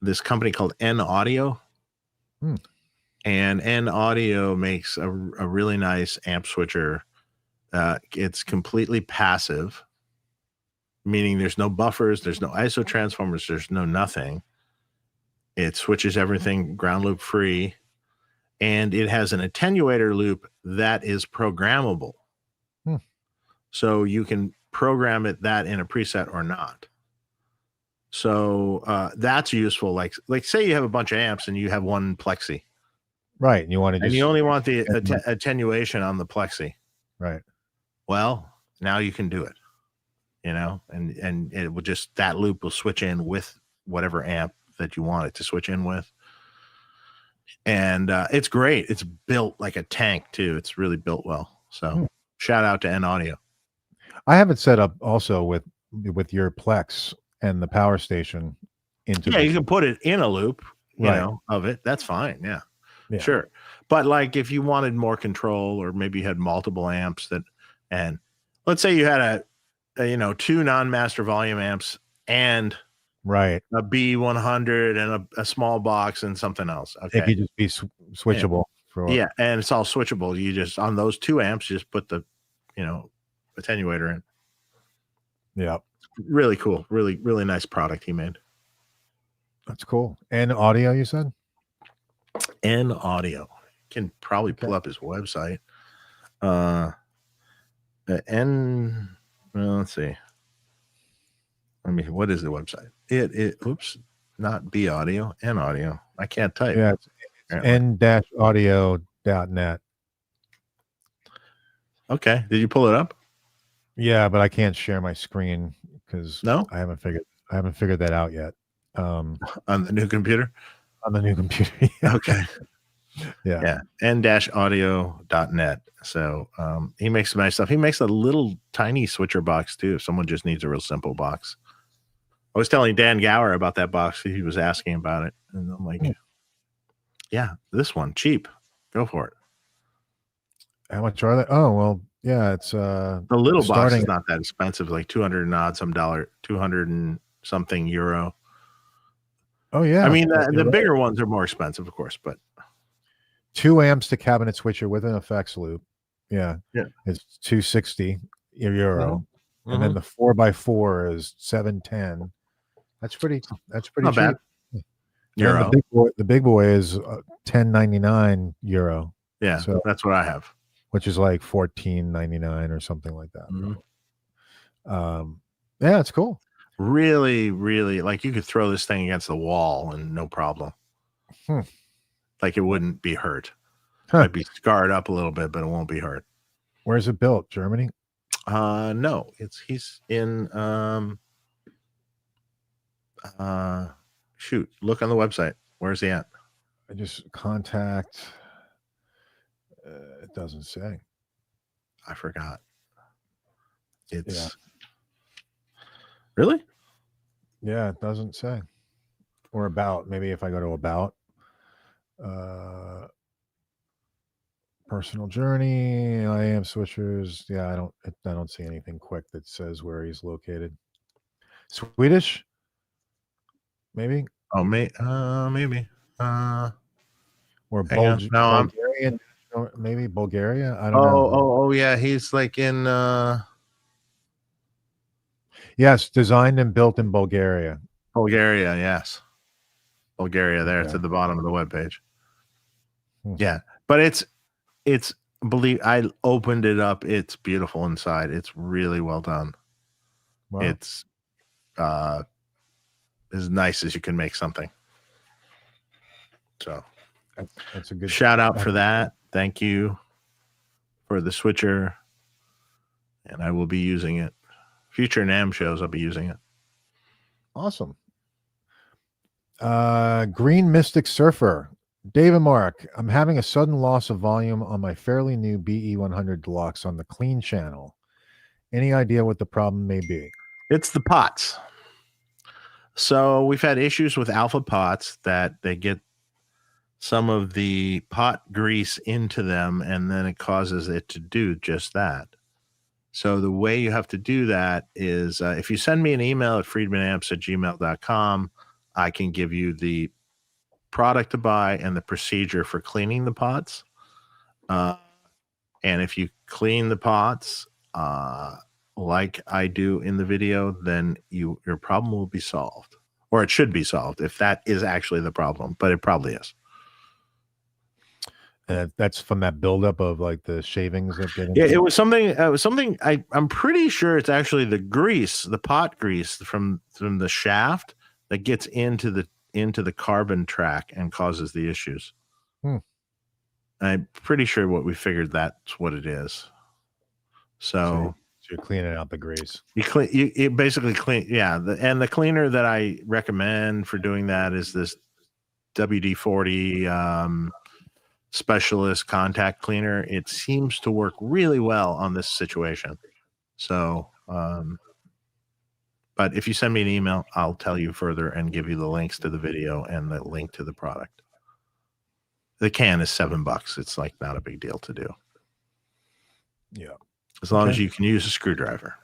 this company called N Audio. And N Audio makes a really nice amp switcher. It's completely passive, meaning there's no buffers, there's no ISO transformers, there's no nothing. It switches everything ground loop free. And it has an attenuator loop that is programmable. So you can program that in a preset or not. So that's useful. Like say you have a bunch of amps and you have one plexi. Right. And you want to and you only want the attenuation on the plexi. Right. Well, now you can do it. And it will just, that loop will switch in with whatever amp that you want it to switch in with. And it's great. It's built like a tank too. It's really built well. So shout out to N Audio. I have it set up also with your Plex and the power station into. Yeah, you can put it in a loop, of it. That's fine. Yeah, sure. But like if you wanted more control, or maybe you had multiple amps and let's say you had a two non-master volume amps and a B100 and a small box and something else. Okay, it could just be switchable. And it's all switchable. You just, on those two amps, just put the attenuator in. Yeah, really cool. Really, really nice product he made. That's cool. And Audio, you said? N Audio. Can probably pull up his website. Let's see. What is the website? Oops, not B Audio, N Audio. I can't type. Yeah, it's n-audio.net. Okay. Did you pull it up? Yeah, but I can't share my screen because I haven't figured that out yet. On the new computer? On the new computer. Okay. Yeah. n-audio.net. So he makes some nice stuff. He makes a little tiny switcher box too. If someone just needs a real simple box. I was telling Dan Gower about that box. He was asking about it. And I'm like, yeah, this one, cheap. Go for it. How much are they? Oh, well, yeah, it's the little box is not that expensive, like 200 and odd some dollar, 200 and something euro. Oh yeah. I mean, the bigger ones are more expensive, of course, but 2 amps to cabinet switcher with an effects loop. Yeah. It's 260 euro. Mm-hmm. And then the 4x4 is 710. That's pretty not cheap. Bad. Euro. The big boy is 1099 euro. Yeah, so that's what I have, which is like 14.99 or something like that. Mm-hmm. Yeah, it's cool. Really, really, like you could throw this thing against the wall and no problem. Like it wouldn't be hurt. Might be scarred up a little bit, but it won't be hurt. Where's it built? Germany? No, he's in shoot, look on the website. Where's he at? I just contact. It doesn't say. I forgot. It's really? Yeah, it doesn't say. Or about. Maybe if I go to about. Personal journey, IAM switchers. Yeah, I don't see anything quick that says where he's located. Swedish? Maybe. Oh, maybe. Or Bulgarian? Maybe Bulgaria. I don't know. Oh, yeah. He's like in. Yes, designed and built in Bulgaria. Bulgaria, yes. Bulgaria. There, it's at the bottom of the webpage. Yeah, but it's I opened it up. It's beautiful inside. It's really well done. Wow. It's as nice as you can make something. So that's a good shout out for that. Thank you for the switcher, and I will be using it. Future NAMM shows, I'll be using it. Awesome. Green Mystic Surfer. Dave and Mark, I'm having a sudden loss of volume on my fairly new BE100 Deluxe on the clean channel. Any idea what the problem may be? It's the pots. So we've had issues with alpha pots that they get some of the pot grease into them, and then it causes it to do just that. So the way you have to do that is if you send me an email at friedmanamps@gmail.com, I can give you the product to buy and the procedure for cleaning the pots. And if you clean the pots like I do in the video, then your problem will be solved, or it should be solved if that is actually the problem, but it probably is. That's from that buildup of like the shavings that get into it was something. I'm pretty sure it's actually the grease, the pot grease from the shaft that gets into the carbon track and causes the issues. I'm pretty sure what we figured that's what it is. So you're cleaning out the grease. You basically clean, yeah. And the cleaner that I recommend for doing that is this WD-40 specialist contact cleaner. It seems to work really well on this situation. So, but if you send me an email, I'll tell you further and give you the links to the video and the link to the product. The can is $7. It's like not a big deal to do. Yeah. As long as you can use a screwdriver.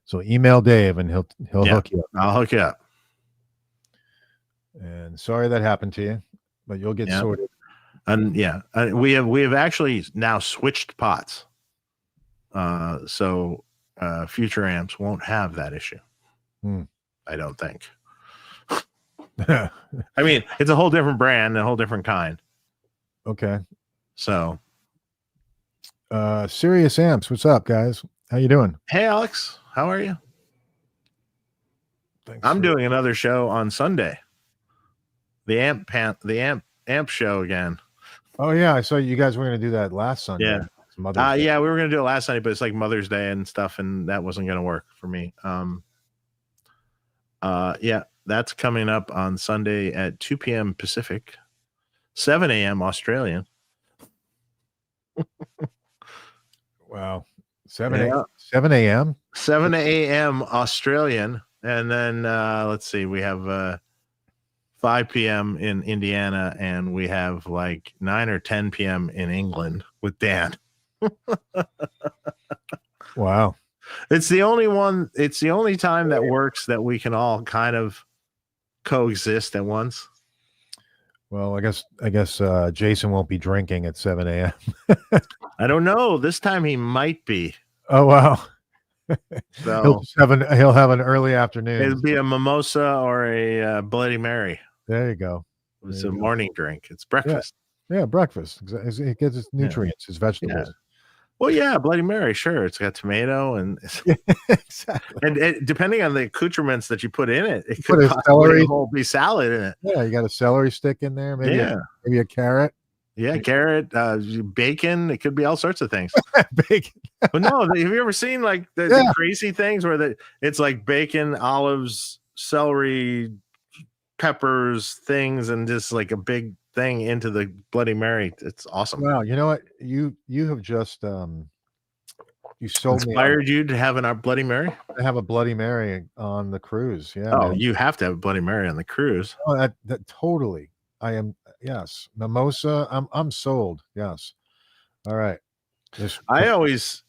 So email Dave and he'll hook you up. I'll hook you up. And sorry that happened to you, but you'll get sorted. And we have actually now switched pots. So future amps won't have that issue. I don't think. I mean, it's a whole different brand, a whole different kind. Okay. So Serious Amps, what's up, guys? How you doing? Hey, Alex, how are you? I'm doing another show on Sunday. The amp show again. Oh yeah, I saw you guys were going to do that last Sunday. Yeah. Yeah, we were going to do it last Sunday, but it's like Mother's Day and stuff, and that wasn't going to work for me. Yeah, that's coming up on Sunday at 2 p.m. Pacific, 7 a.m. Australian. Wow. 7 a.m. 7 a.m. 7 a.m. Australian. And then let's see, we have 5 p.m. in Indiana, and we have like 9 or 10 p.m. in England with Dan. Wow. It's the only time that works that we can all kind of coexist at once. Well, I guess Jason won't be drinking at 7 a.m. I don't know. This time he might be. Oh, wow. So he'll have an early afternoon. It'll be a mimosa or a Bloody Mary. There you go. It's a morning drink. It's breakfast. Yeah, breakfast. It gets its nutrients, its vegetables. Yeah. Well, yeah, Bloody Mary, sure. It's got tomato and exactly. And depending on the accumulants that you put in it, it could could possibly be salad in it. Yeah, you got a celery stick in there, maybe maybe a carrot. Yeah, carrot, bacon. It could be all sorts of things. Bacon. But no, have you ever seen like the crazy things where it's like bacon, olives, celery, peppers, things, and just like a big thing into the Bloody Mary? It's awesome. Wow, you know what? You have just you sold inspired you to have a Bloody Mary? To have a Bloody Mary on the cruise. Yeah. Oh, man. You have to have a Bloody Mary on the cruise. Oh, that totally. I am. Yes. Mimosa. I'm sold. Yes. All right. I always,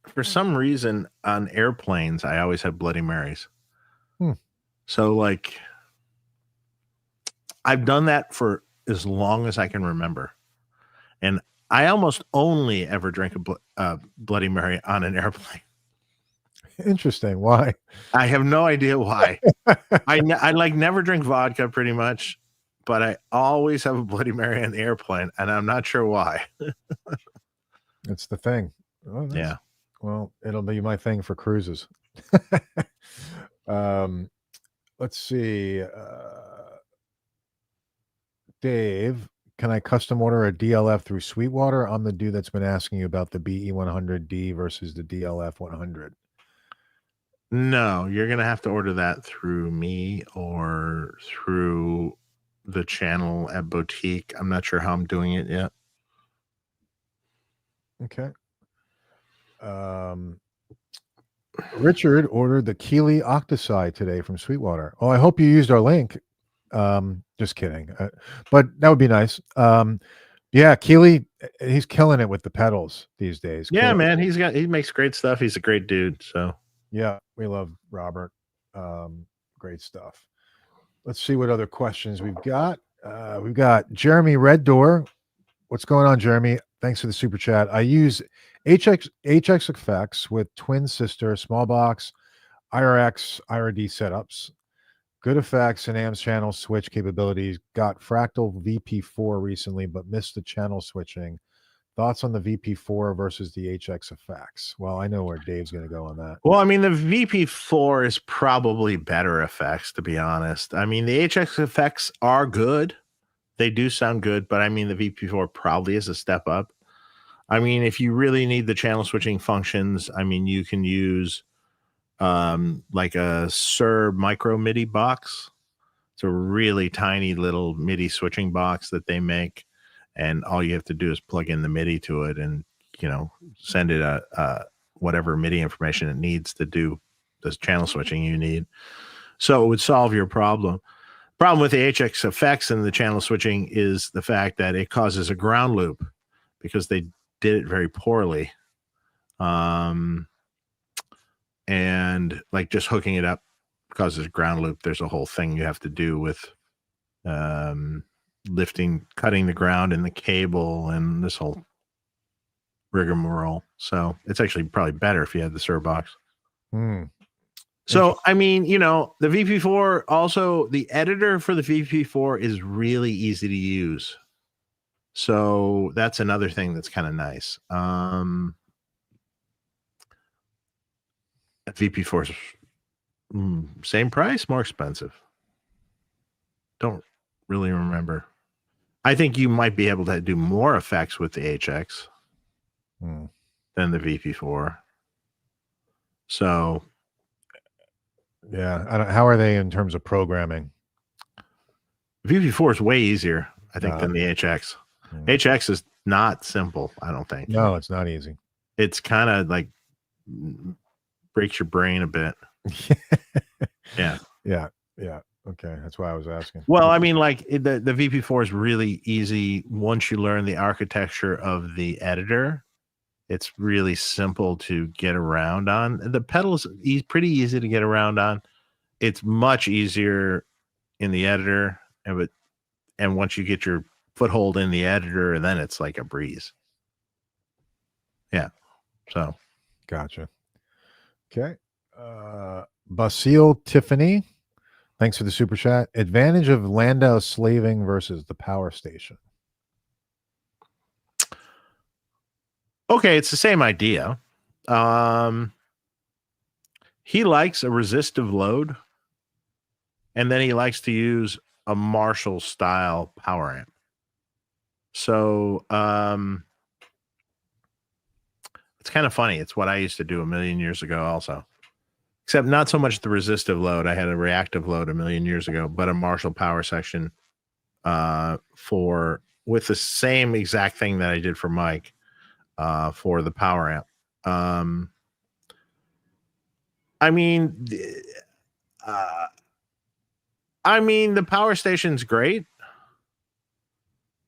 for some reason, on airplanes, I always have Bloody Marys. So like, I've done that for as long as I can remember, and I almost only ever drink a Bloody Mary on an airplane. Interesting. Why? I have no idea why. I like never drink vodka pretty much, but I always have a Bloody Mary on the airplane, and I'm not sure why. It's the thing. Oh, yeah. Well, it'll be my thing for cruises. Let's see. Dave, can I custom order a DLF through Sweetwater? I'm the dude that's been asking you about the BE100D versus the DLF 100. No, you're going to have to order that through me or through the channel at Boutique. I'm not sure how I'm doing it yet. Okay. Richard ordered the Keeley Octosi today from Sweetwater. Oh, I hope you used our link. Just kidding. But that would be nice. Yeah, Keeley, he's killing it with the pedals these days. Yeah, man, he makes great stuff. He's a great dude. So yeah, we love Robert. Great stuff. Let's see what other questions we've got. We've got Jeremy Red Door. What's going on, Jeremy? Thanks for the super chat. I use HX effects with twin sister small box IRX IRD setups. Good effects and AMS channel switch capabilities. Got Fractal VP4 recently, but missed the channel switching. Thoughts on the VP4 versus the HX effects? Well, I know where Dave's going to go on that. Well, I mean, the VP4 is probably better effects, to be honest. I mean, the HX effects are good. They do sound good, but I mean, the VP4 probably is a step up. I mean, if you really need the channel switching functions, I mean, you can use like a Sir micro MIDI box. It's a really tiny little MIDI switching box that they make, and all you have to do is plug in the MIDI to it and, you know, send it whatever MIDI information it needs to do this channel switching you need. So it would solve your problem. Problem with the HX effects and the channel switching is the fact that it causes a ground loop because they did it very poorly. And like just hooking it up causes a ground loop. There's a whole thing you have to do with cutting the ground in the cable and this whole rigmarole. So it's actually probably better if you had the Sir box. So, I mean, you know, the VP4 also, the editor for the VP4 is really easy to use. So that's another thing that's kind of nice. VP4 is same price, more expensive. Don't really remember. I think you might be able to do more effects with the HX than the VP4. So, yeah, how are they in terms of programming? VP4 is way easier. I think, than the HX. HX is not simple, I don't think. No, it's not easy. It's kind of like breaks your brain a bit. Yeah. Okay, that's why I was asking. Well, I mean, like the VP4 is really easy once you learn the architecture of the editor. It's really simple to get around on. The pedals pretty easy to get around on. It's much easier in the editor, and once you get your foothold in the editor, then it's like a breeze. Yeah. So, gotcha. Okay. Basile Tiffany, thanks for the super chat. Advantage of Landau slaving versus the power station. Okay, it's the same idea. He likes a resistive load, and then he likes to use a Marshall style power amp. So it's kind of funny. It's what I used to do a million years ago also. Except not so much the resistive load. I had a reactive load a million years ago, but a Marshall power section with the same exact thing that I did for Mike for the power amp. I mean, the power station's great.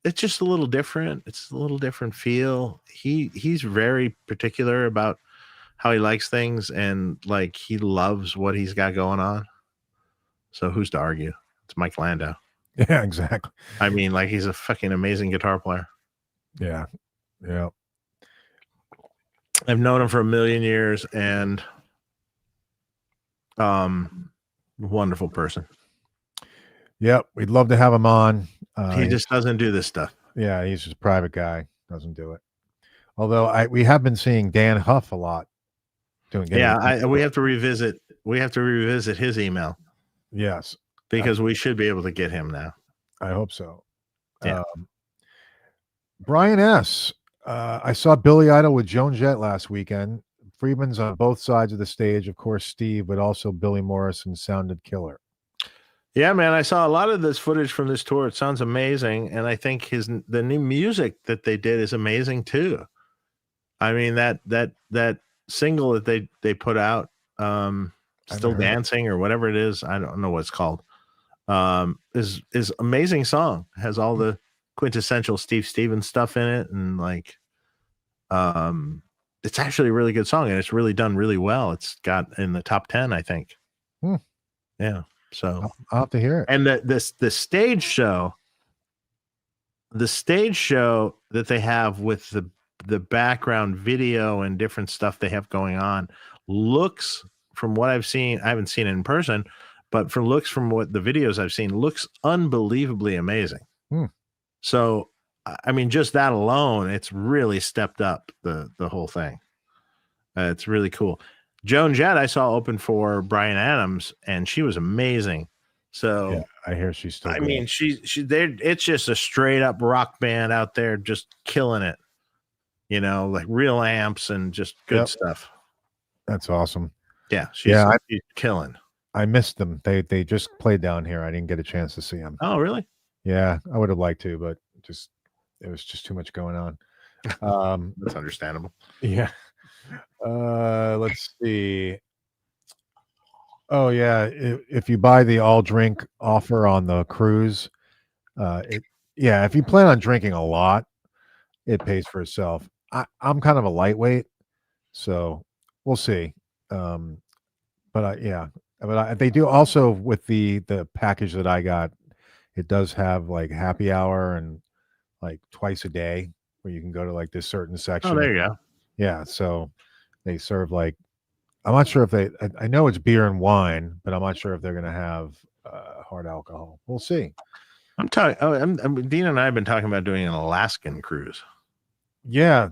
It's just a little different. It's a little different feel. He's very particular about how he likes things, and like he loves what he's got going on. So who's to argue? It's Mike Landau. Yeah, exactly. I mean, like he's a fucking amazing guitar player. Yeah. I've known him for a million years, and wonderful person. Yep, we'd love to have him on. He just doesn't do this stuff. Yeah, he's just a private guy. Doesn't do it. Although we have been seeing Dan Huff a lot doing. Yeah, we have to revisit. We have to revisit his email. Yes, because we should be able to get him now. I hope so. Yeah. Brian S. I saw Billy Idol with Joan Jett last weekend. Friedman's on both sides of the stage. Of course, Steve, but also Billy Morrison sounded killer. Yeah, man, I saw a lot of this footage from this tour. It sounds amazing, and I think the new music that they did is amazing too. I mean that single that they put out, Still Dancing or whatever it is, I don't know what it's called, is amazing song. It has all the quintessential Steve Stevens stuff in it, and like it's actually a really good song, and it's really done really well. It's got in the top 10, I think. Yeah. So I'll have to hear it. And the stage show that they have with the background video and different stuff they have going on looks, from what I've seen, I haven't seen it in person, but from what the videos I've seen, looks unbelievably amazing. So, I mean, just that alone, it's really stepped up the whole thing. It's really cool. Joan Jett, I saw open for Bryan Adams, and she was amazing. So yeah, I hear she's still. I mean, she's there. It's just a straight up rock band out there, just killing it. You know, like real amps and just good stuff. That's awesome. Yeah, she's killing. I missed them. They just played down here. I didn't get a chance to see them. Oh, really? Yeah, I would have liked to, but it was just too much going on. That's understandable. Yeah. Let's see. Oh yeah, if you buy the all drink offer on the cruise, if you plan on drinking a lot, it pays for itself. I'm kind of a lightweight, so we'll see. But they do also with the package that I got. It does have like happy hour and like twice a day where you can go to like this certain section. Oh, there you go. Yeah, so they serve like, I'm not sure if I know it's beer and wine, but I'm not sure if they're going to have hard alcohol. We'll see. Dean and I have been talking about doing an Alaskan cruise. Yeah,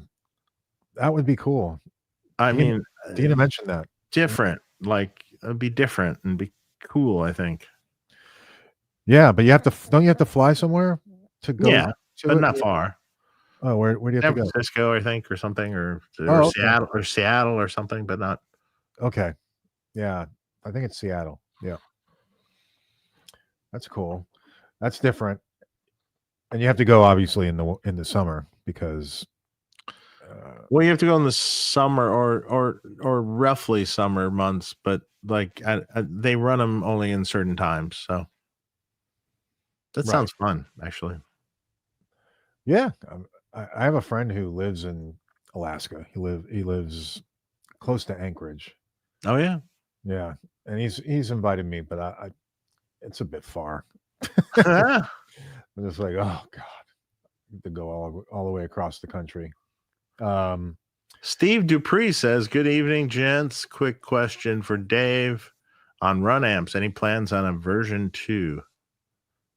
that would be cool. Dina mentioned that. Different, like it'd be different and be cool, I think. Yeah, but don't you have to fly somewhere to go? Yeah, but not far. Oh, where do you have to go? San Francisco, I think, or something, or Seattle or something, but not. Okay. Yeah, I think it's Seattle. Yeah. That's cool. That's different. And you have to go obviously in the summer because. Well, you have to go in the summer or roughly summer months, but like they run them only in certain times. So that sounds fun, actually. Yeah, I have a friend who lives in Alaska. He lives close to Anchorage. Oh yeah, yeah, and he's invited me, but I it's a bit far. I'm just like, oh god, to go all the way across the country. Steve Dupree says, "Good evening, gents. Quick question for Dave on run amps. Any plans on a version 2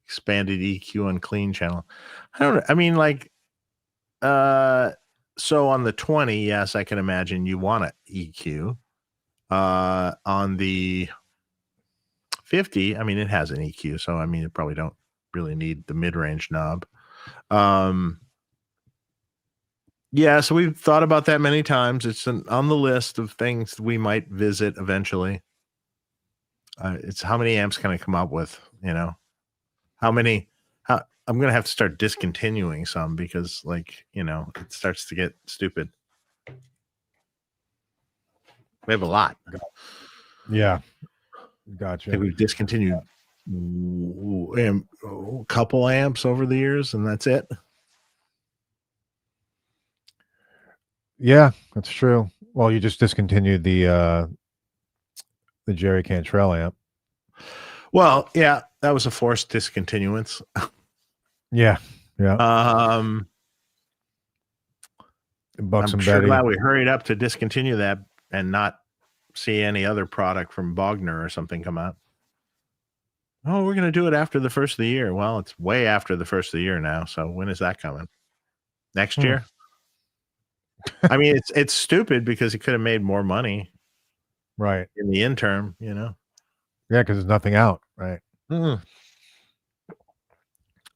expanded EQ on clean channel?" I mean, like, so on the 20, yes, I can imagine you want an EQ. On the 50, I mean, it has an EQ, so I mean, it probably don't really need the mid-range knob. Yeah, so we've thought about that many times. It's on the list of things we might visit eventually. It's how many amps can I come up with? I'm going to have to start discontinuing some because, like, it starts to get stupid. We have a lot. Yeah, gotcha. I think we've discontinued a couple amps over the years, and that's it. Yeah, that's true. Well, you just discontinued the Jerry Cantrell amp. Well, yeah, that was a forced discontinuance. Yeah. I'm sure glad we hurried up to discontinue that and not see any other product from Bogner or something come out. Oh, we're going to do it after the first of the year. Well, it's way after the first of the year now. So when is that coming? Next year? I mean, it's stupid because he could have made more money, right, in the interim. Yeah, because there's nothing out, right?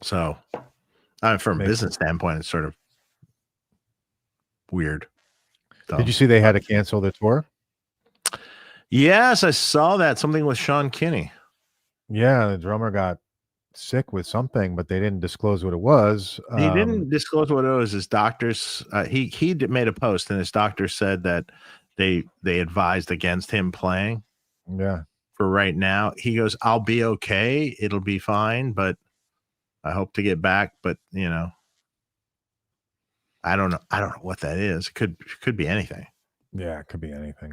So, from a business standpoint, it's sort of weird. Did you see they had to cancel the tour? Yes, I saw that. Something with Sean Kinney. Yeah, the drummer got sick with something, but they didn't disclose what it was. He didn't disclose what it was. His doctors, he made a post, and his doctor said that they advised against him playing. Yeah. For right now, he goes, "I'll be okay. It'll be fine, but I hope to get back." But I don't know. I don't know what that is. It could be anything. Yeah, it could be anything.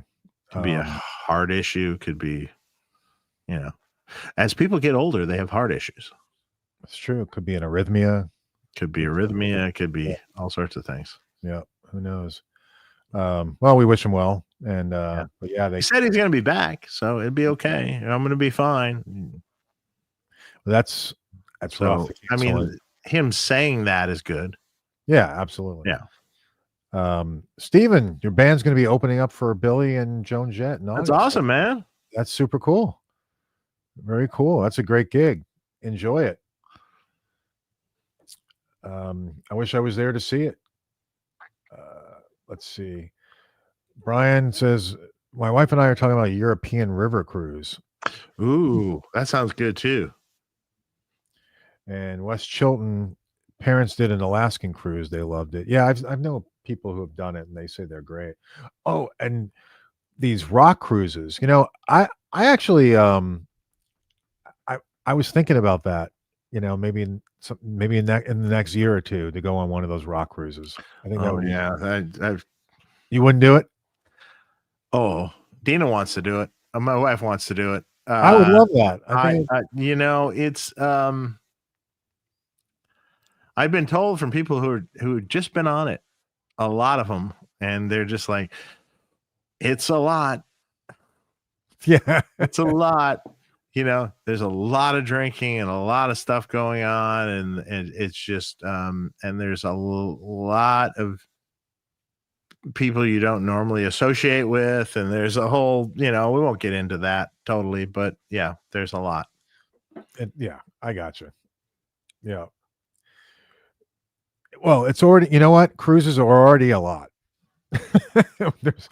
Could be a heart issue. Could be, as people get older, they have heart issues. It's true. It could be an arrhythmia. Could be arrhythmia. Could be all sorts of things. Yeah. Who knows? Well, we wish him well. And but yeah, he said he's going to be back, so it'd be okay. I'm going to be fine. Well, that's rough. I mean, him saying that is good. Yeah, absolutely. Yeah. Steven, your band's going to be opening up for Billy and Joan Jett. That's awesome, man. That's super cool. Very cool. That's a great gig. Enjoy it. I wish I was there to see it. Let's see. Brian says, my wife and I are talking about a European river cruise. Ooh, that sounds good too. And West Chilton, parents did an Alaskan cruise. They loved it. Yeah, I've known people who have done it, and they say they're great. Oh, and these rock cruises. I actually I was thinking about that. Maybe in the next year or two to go on one of those rock cruises. I think that would. Yeah, you wouldn't do it. Oh, Dina wants to do it. My wife wants to do it. I would love that. It's. I've been told from people who just been on it, a lot of them, and they're just like, it's a lot. Yeah, it's a lot. There's a lot of drinking and a lot of stuff going on, and it's just and there's a lot of people you don't normally associate with, and there's a whole, we won't get into that totally, but yeah, there's a lot. Yeah, I gotcha. Yeah. Well, it's already, what? Cruises are already a lot. But that's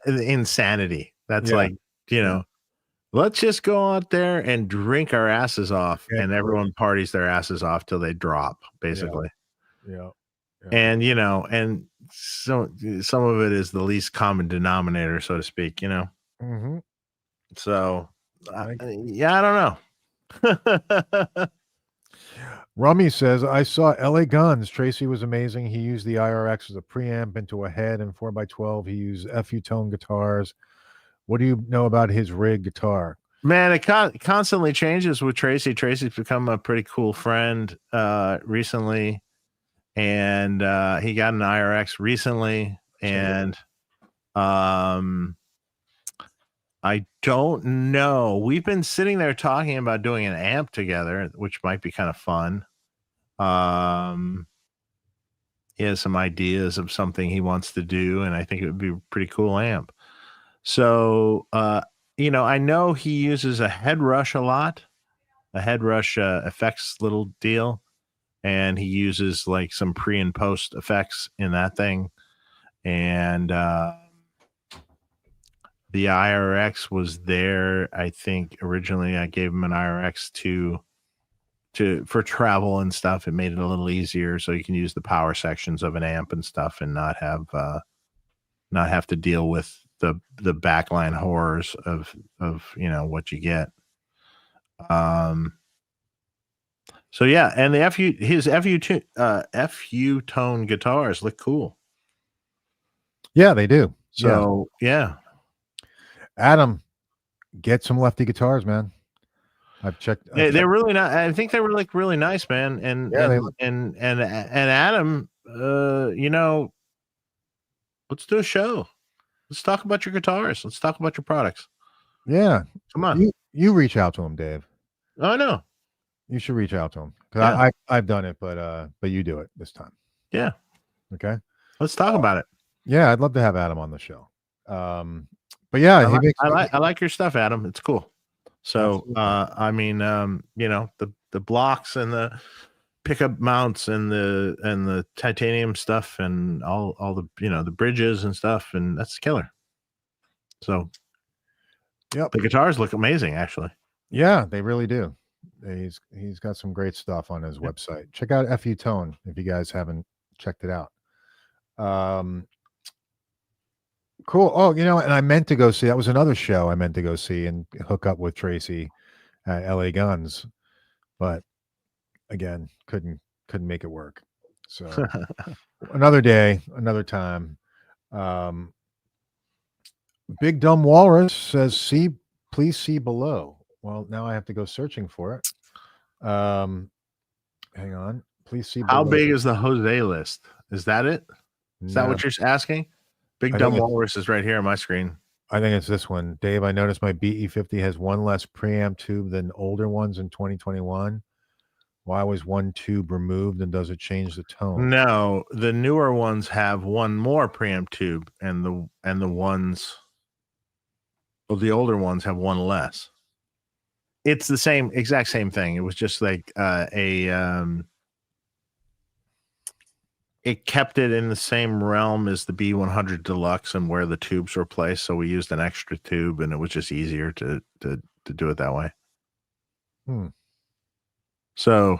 insanity. That's like, Let's just go out there and drink our asses off, and everyone parties their asses off till they drop, basically. Yeah. And and so some of it is the least common denominator, so to speak. Mm-hmm. So I don't know. Rummy says, I saw LA Guns. Tracy was amazing. He used the IRX as a preamp into a head and 4x12. He used FU tone guitars. What do you know about his rig guitar? Man, it constantly changes with Tracy. Tracy's become a pretty cool friend recently, and he got an IRX recently, and I don't know. We've been sitting there talking about doing an amp together, which might be kind of fun. He has some ideas of something he wants to do, and I think it would be a pretty cool amp. So, I know he uses a head rush a lot, a head rush effects little deal, and he uses like some pre and post effects in that thing. And the IRX was there. I think originally I gave him an IRX for travel and stuff. It made it a little easier, so you can use the power sections of an amp and stuff, and not have to deal with the backline horrors of what you get. So yeah, and his FU tone guitars look cool. Yeah, they do. So yeah. Adam, get some lefty guitars, man. I've checked. They're really not. I think they were like really nice, man. And Adam, let's do a show. Let's talk about your guitars. Let's talk about your products. Yeah, come on. You reach out to him, Dave. I know. You should reach out to him because I've done it, but you do it this time. Yeah. Okay. Let's talk about it. Yeah, I'd love to have Adam on the show. But yeah, I like your stuff, Adam. It's cool. So, the blocks and the pickup mounts and the titanium stuff and all the the bridges and stuff, and that's killer. So, yep, the guitars look amazing, actually. Yeah, they really do. He's got some great stuff on his website. Check out FU Tone if you guys haven't checked it out. Cool. Oh, and I meant to go see. That was another show I meant to go see and hook up with Tracy at LA Guns, but again, couldn't make it work. So another day, another time. Big Dumb Walrus says, please see below. Well, now I have to go searching for it. Hang on. Please see below. How big is the Jose list? Is that it? Is that what you're asking? Big Dumb Walrus is right here on my screen. I think it's this one. Dave, I noticed my BE50 has one less preamp tube than older ones in 2021. Why was one tube removed, and does it change the tone? No, the newer ones have one more preamp tube, and the older ones have one less. It's the exact same thing. It was just like it kept it in the same realm as the B100 Deluxe and where the tubes were placed. So we used an extra tube, and it was just easier to do it that way. So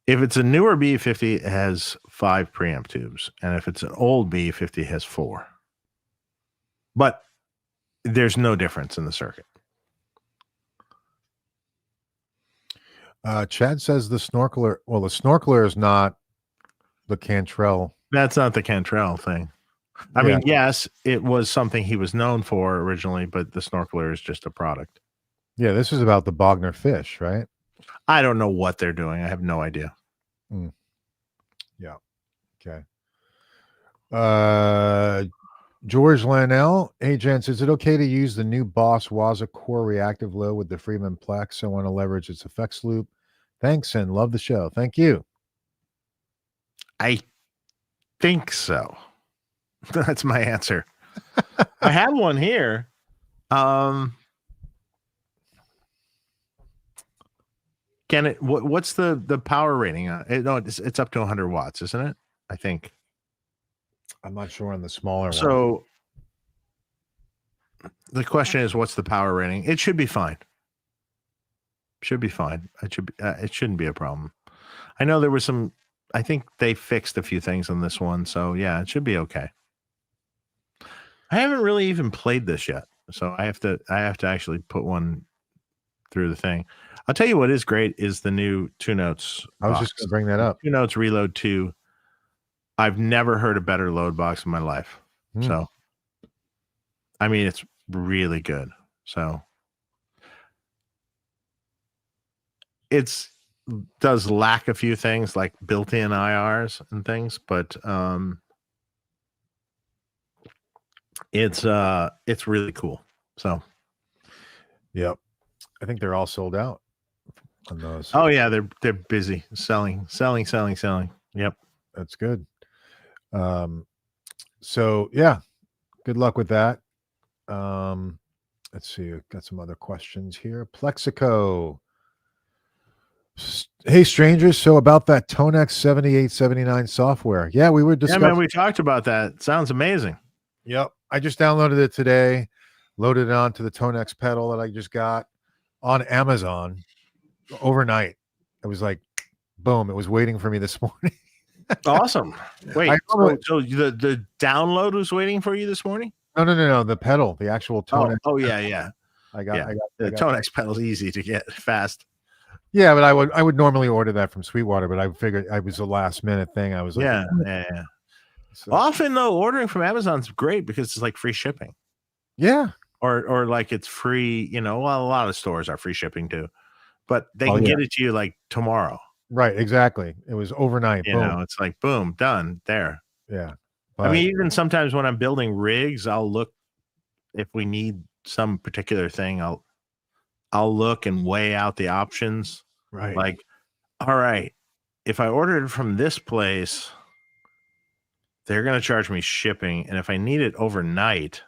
if it's a newer B50, it has 5 preamp tubes. And if it's an old B50, it has 4. But there's no difference in the circuit. Chad says the Snorkeler. Well, the Snorkeler is not the Cantrell. That's not the Cantrell thing. I mean, yes, it was something he was known for originally, but the Snorkeler is just a product. Yeah, this is about the Bogner fish, right? I don't know what they're doing. I have no idea. Yeah. Okay. George Lanell. Hey, gents, is it okay to use the new Boss Waza Core reactive low with the Freeman Plex? I want to leverage its effects loop. Thanks, and love the show. Thank you. I think so. That's my answer. I have one here. Can it? What's the power rating? No, it's up to 100 watts, isn't it? I think. I'm not sure on the smaller one. So The question is, what's the power rating? It should be fine. Should be fine. It shouldn't be a problem. I know there was some. I think they fixed a few things on this one, so yeah, it should be okay. I haven't really even played this yet, so I have to actually put one through the thing. I'll tell you what is great is the new 2 Notes. I was just going to bring that up. 2 Notes Reload 2. I've never heard a better load box in my life. So, I mean, it's really good. So, it's does lack a few things like built-in IRs and things, but it's really cool. So, yep, I think they're all sold out on those. Oh yeah, they're busy selling. Yep, that's good. So yeah, good luck with that. Let's see, I've got some other questions here. Plexico. Hey strangers, so about that Tonex 7879 software. Yeah, we were discussing. Yeah, man, we talked about that. Sounds amazing. Yep. I just downloaded it today, loaded it onto the Tonex pedal that I just got on Amazon overnight. It was like, boom, it was waiting for me this morning. Awesome. Wait, so the download was waiting for you this morning? No. The pedal, the actual Tonex. Oh yeah. I got the Tonex pedal's easy to get fast. Yeah, but I would normally order that from Sweetwater, but I figured it was a last minute thing. I was like, yeah. So, often though, ordering from Amazon's great because it's like free shipping. Yeah. Or like it's free, well, a lot of stores are free shipping too. But they can get it to you like tomorrow. Right, exactly. It was overnight. Boom. It's like boom, done, there. Yeah. But, I mean, even sometimes when I'm building rigs, I'll look if we need some particular thing, I'll look and weigh out the options. Right. Like, all right, if I ordered from this place, they're going to charge me shipping. And if I need it overnight,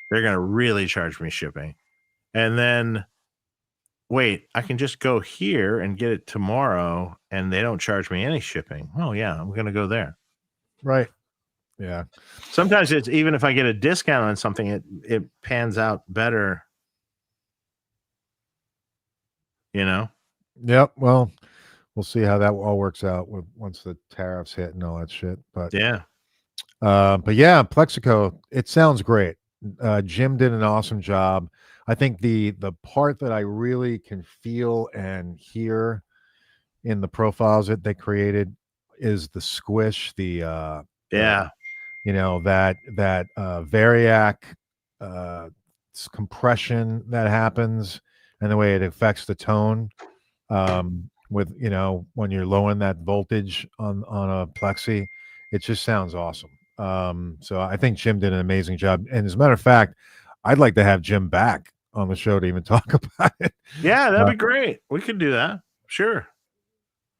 they're going to really charge me shipping. And then, wait, I can just go here and get it tomorrow and they don't charge me any shipping. Oh, yeah, I'm going to go there. Right. Yeah. Sometimes it's even if I get a discount on something, it pans out better. Yep. Well, we'll see how that all works out once the tariffs hit and all that shit. But yeah. But yeah, Plexico, it sounds great. Jim did an awesome job. I think the part that I really can feel and hear in the profiles that they created is the squish, that variac compression that happens and the way it affects the tone with when you're lowering that voltage on a plexi, it just sounds awesome. So I think Jim did an amazing job, and as a matter of fact, I'd like to have Jim back on the show to even talk about it. Yeah, that'd be great. We could do that. Sure.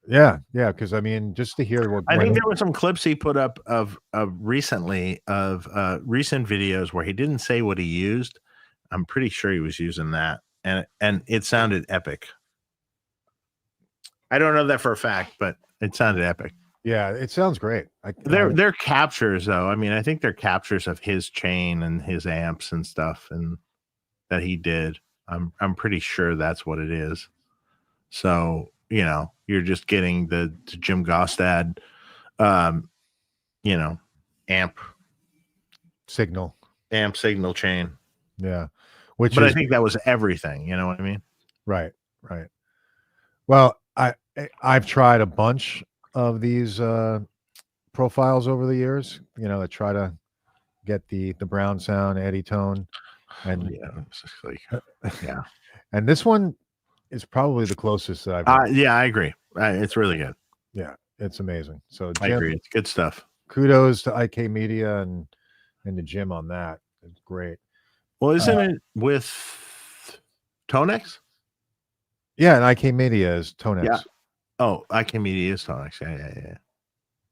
Yeah, because I mean, just to hear what I think there were some clips he put up of recent videos where he didn't say what he used. I'm pretty sure he was using that, and it sounded epic. I don't know that for a fact, but it sounded epic. Yeah, it sounds great. They're captures though. I mean, I think they're captures of his chain and his amps and stuff, and that he did. I'm pretty sure that's what it is. So you're just getting the Jim Gostad, amp signal chain. Yeah, but I think that was everything. You know what I mean? Right. Well, I've tried a bunch of these profiles over the years. That try to get the brown sound, eddy tone, and yeah. And this one is probably the closest that I've. Yeah, I agree. It's really good. Yeah, it's amazing. So Jim, I agree. It's good stuff. Kudos to IK Media and to Jim on that. It's great. Well, isn't it with Tonex? Yeah, and IK Media is Tonex. Yeah. Oh, IK Media is Tonex. Yeah.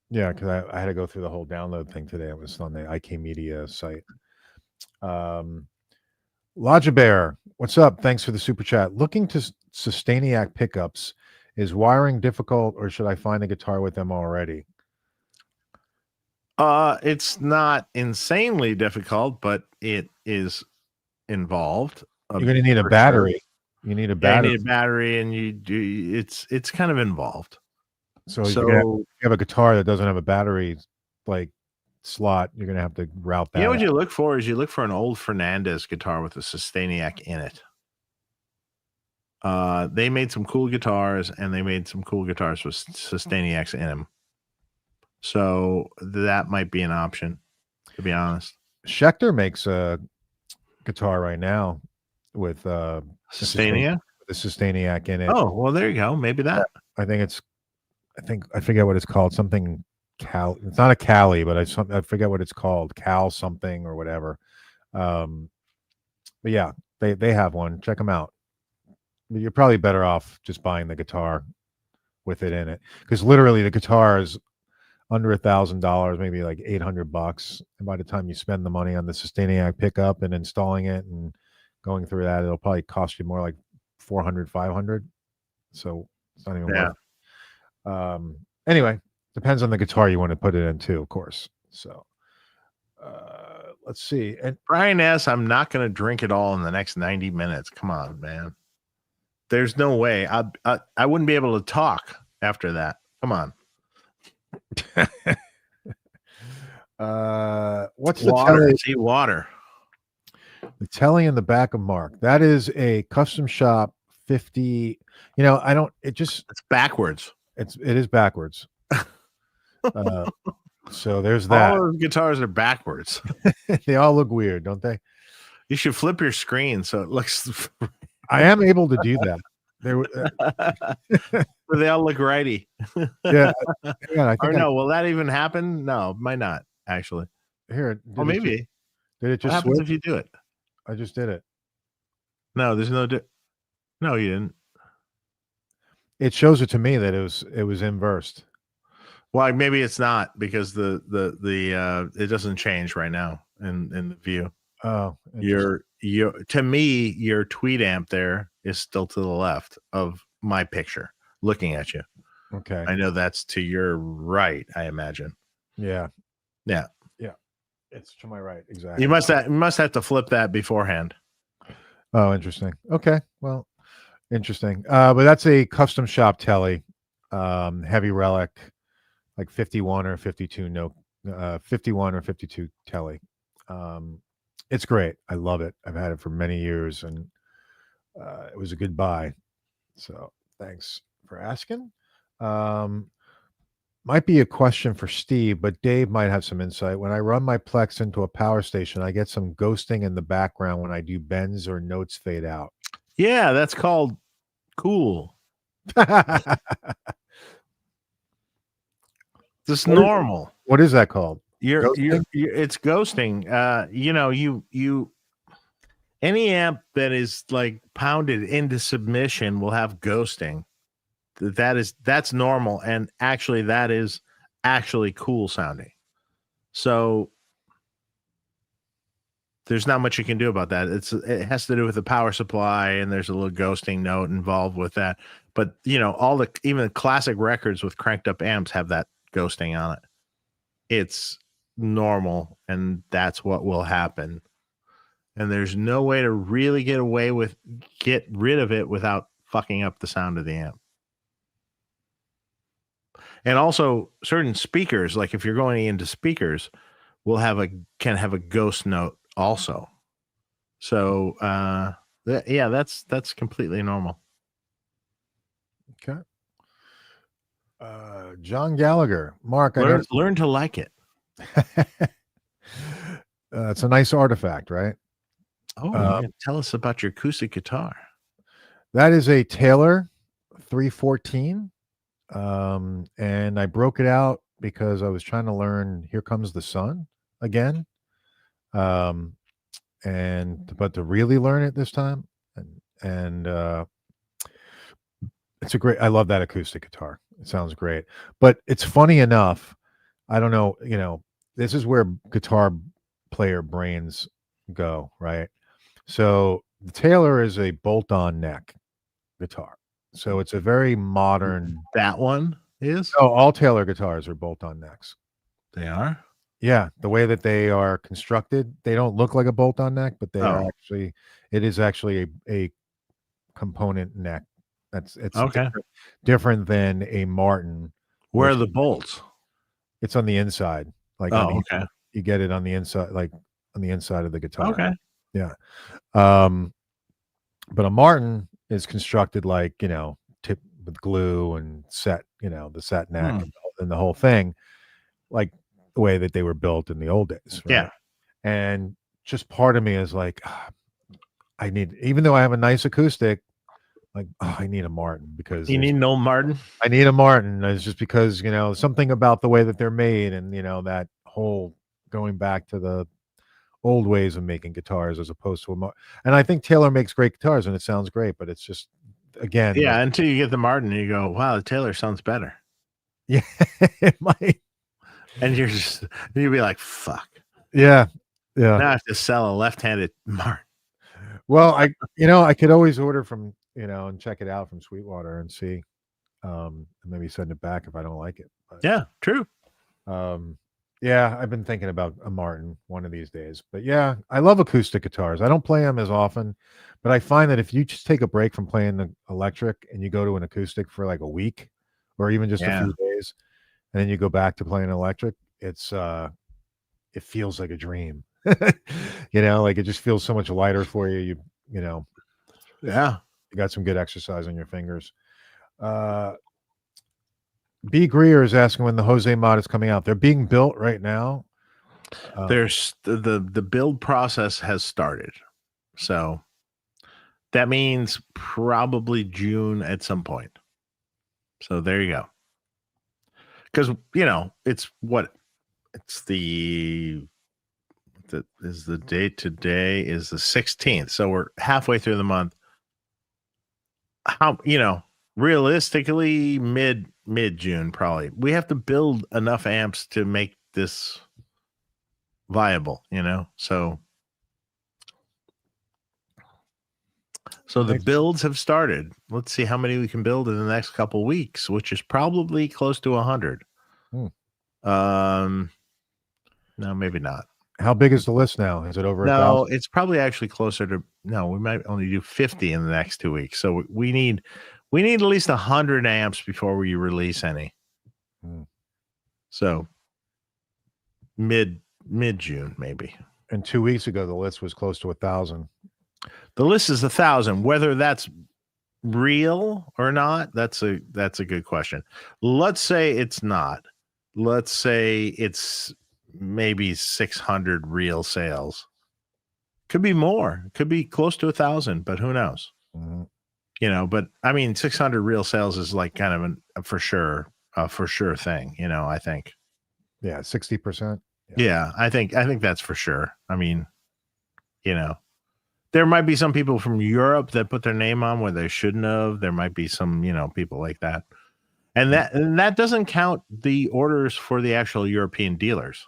Yeah, because I had to go through the whole download thing today. It was on the IK Media site. Logibear, what's up? Thanks for the super chat. Looking to Sustainiac pickups. Is wiring difficult, or should I find a guitar with them already? It's not insanely difficult, but it is involved. You're going to need a battery. Sure. You need a battery. You need a battery, and it's kind of involved. So if you have a guitar that doesn't have a battery like slot, you're going to have to route that. What you look for is an old Fernandez guitar with a Sustainiac in it. They made some cool guitars, and they made some cool guitars with Sustainiacs in them. So that might be an option, to be honest. Schecter makes a guitar right now with Sustainiac? The Sustainiac in it. Oh, well, there you go. Maybe that. I forget what it's called. Something Cal. It's not a Cali, but I forget what it's called. Cal something or whatever. But yeah, they have one. Check them out. You're probably better off just buying the guitar with it in it, because literally the guitar is under $1,000, maybe like $800. And by the time you spend the money on the Sustainiac pickup and installing it and going through that, it'll probably cost you more like $400, $500. So it's not even worth it. Anyway, depends on the guitar you want to put it in too, of course. So let's see. And Brian S., I'm not going to drink it all in the next 90 minutes. Come on, man. There's no way. I wouldn't be able to talk after that. Come on. What's water? The telly? Water. The telly in the back of Mark. That is a custom shop 50. It's backwards. It is backwards. So there's that. All those guitars are backwards. They all look weird, don't they? You should flip your screen so it looks. I am able to do that. They all look righty. Yeah. Will that even happen? No, it might not actually. Here. Well, maybe. Did it just what happens switch? If you do it? I just did it. No, there's no. No, you didn't. It shows it to me that it was inversed. Well, maybe it's not, because the it doesn't change right now in the view. Oh, to me, your tweet amp there is still to the left of my picture, looking at you. Okay. I know that's to your right, I imagine. Yeah. Yeah. Yeah. It's to my right, exactly. You must have to flip that beforehand. Oh, interesting. Okay. Well, interesting. But that's a custom shop telly, heavy relic, like 51 or 52 51 or 52 telly. It's great. I love it. I've had it for many years, and it was a good buy. So thanks for asking. Might be a question for Steve, but Dave might have some insight. When I run my Plex into a power station, I get some ghosting in the background when I do bends or notes fade out. Yeah, that's called cool. This is normal. What is that called? It's ghosting. You any amp that is like pounded into submission will have ghosting. That's normal, and actually that is actually cool sounding. So there's not much you can do about that. It has to do with the power supply, and there's a little ghosting note involved with that. But even the classic records with cranked up amps have that ghosting on it. It's normal, and that's what will happen. And there's no way to really get rid of it without fucking up the sound of the amp. And also certain speakers, like if you're going into speakers, can have a ghost note also. So that's completely normal. Okay. John Gallagher, Mark, learn to like it. It's a nice artifact, right? Oh, tell us about your acoustic guitar. That is a Taylor 314. And I broke it out because I was trying to learn Here Comes the Sun again. But to really learn it this time, and I love that acoustic guitar. It sounds great. But it's funny enough, I don't know, this is where guitar player brains go, right? So the Taylor is a bolt-on neck guitar. So it's a very modern. That one is? Oh, all Taylor guitars are bolt-on necks. They are? Yeah, the way that they are constructed, they don't look like a bolt-on neck, but they are actually. It is actually a component neck. It's Okay. different than a Martin. Where are the bolts? It's on the inside, like on the. Okay. You get it on the inside, like on the inside of the guitar. Okay. Yeah. But a Martin is constructed like, tip with glue and set, the set neck and the whole thing, like the way that they were built in the old days. Right? Yeah. And just part of me is like, I need, even though I have a nice acoustic, like, I need a Martin because you need an old Martin. I need a Martin. It's just because, something about the way that they're made and, that whole going back to the old ways of making guitars as opposed to and I think Taylor makes great guitars and it sounds great, but it's just, again, yeah, until you get the Martin and you go, wow, the Taylor sounds better. Yeah, it might. And you'll be like, fuck. Yeah. Now I have to sell a left-handed Martin. Well, I could always order from, and check it out from Sweetwater and see, and maybe send it back if I don't like it. But, yeah, true. Yeah, I've been thinking about a Martin one of these days. But yeah, I love acoustic guitars. I don't play them as often, but I find that if you just take a break from playing the electric and you go to an acoustic for like a week or even just a few days, and then you go back to playing electric, it feels like a dream. Like it just feels so much lighter for you. Yeah. You got some good exercise on your fingers. B. Greer is asking when the Jose mod is coming out. They're being built right now. There's the build process has started. So that means probably June at some point. So there you go. Because, it's the date today is the 16th. So we're halfway through the month. How, realistically mid-June probably. We have to build enough amps to make this viable, so the builds have started. Let's see how many we can build in the next couple weeks, which is probably close to 100. No, maybe not. How big is the list now? Is it over 1,000? It's probably actually closer to, we might only do 50 in the next 2 weeks. So we need at least 100 amps before we release any. So mid-June, maybe. And 2 weeks ago, the list was close to 1,000. The list is 1,000. Whether that's real or not, that's a good question. Let's say it's not. Let's say it's maybe 600 real sales. Could be more. Could be close to 1,000, but who knows? But I mean, 600 real sales is like kind of a for sure thing. I think. Yeah, 60%. Yeah, I think that's for sure. I mean, there might be some people from Europe that put their name on where they shouldn't have. There might be some, people like that. And that doesn't count the orders for the actual European dealers.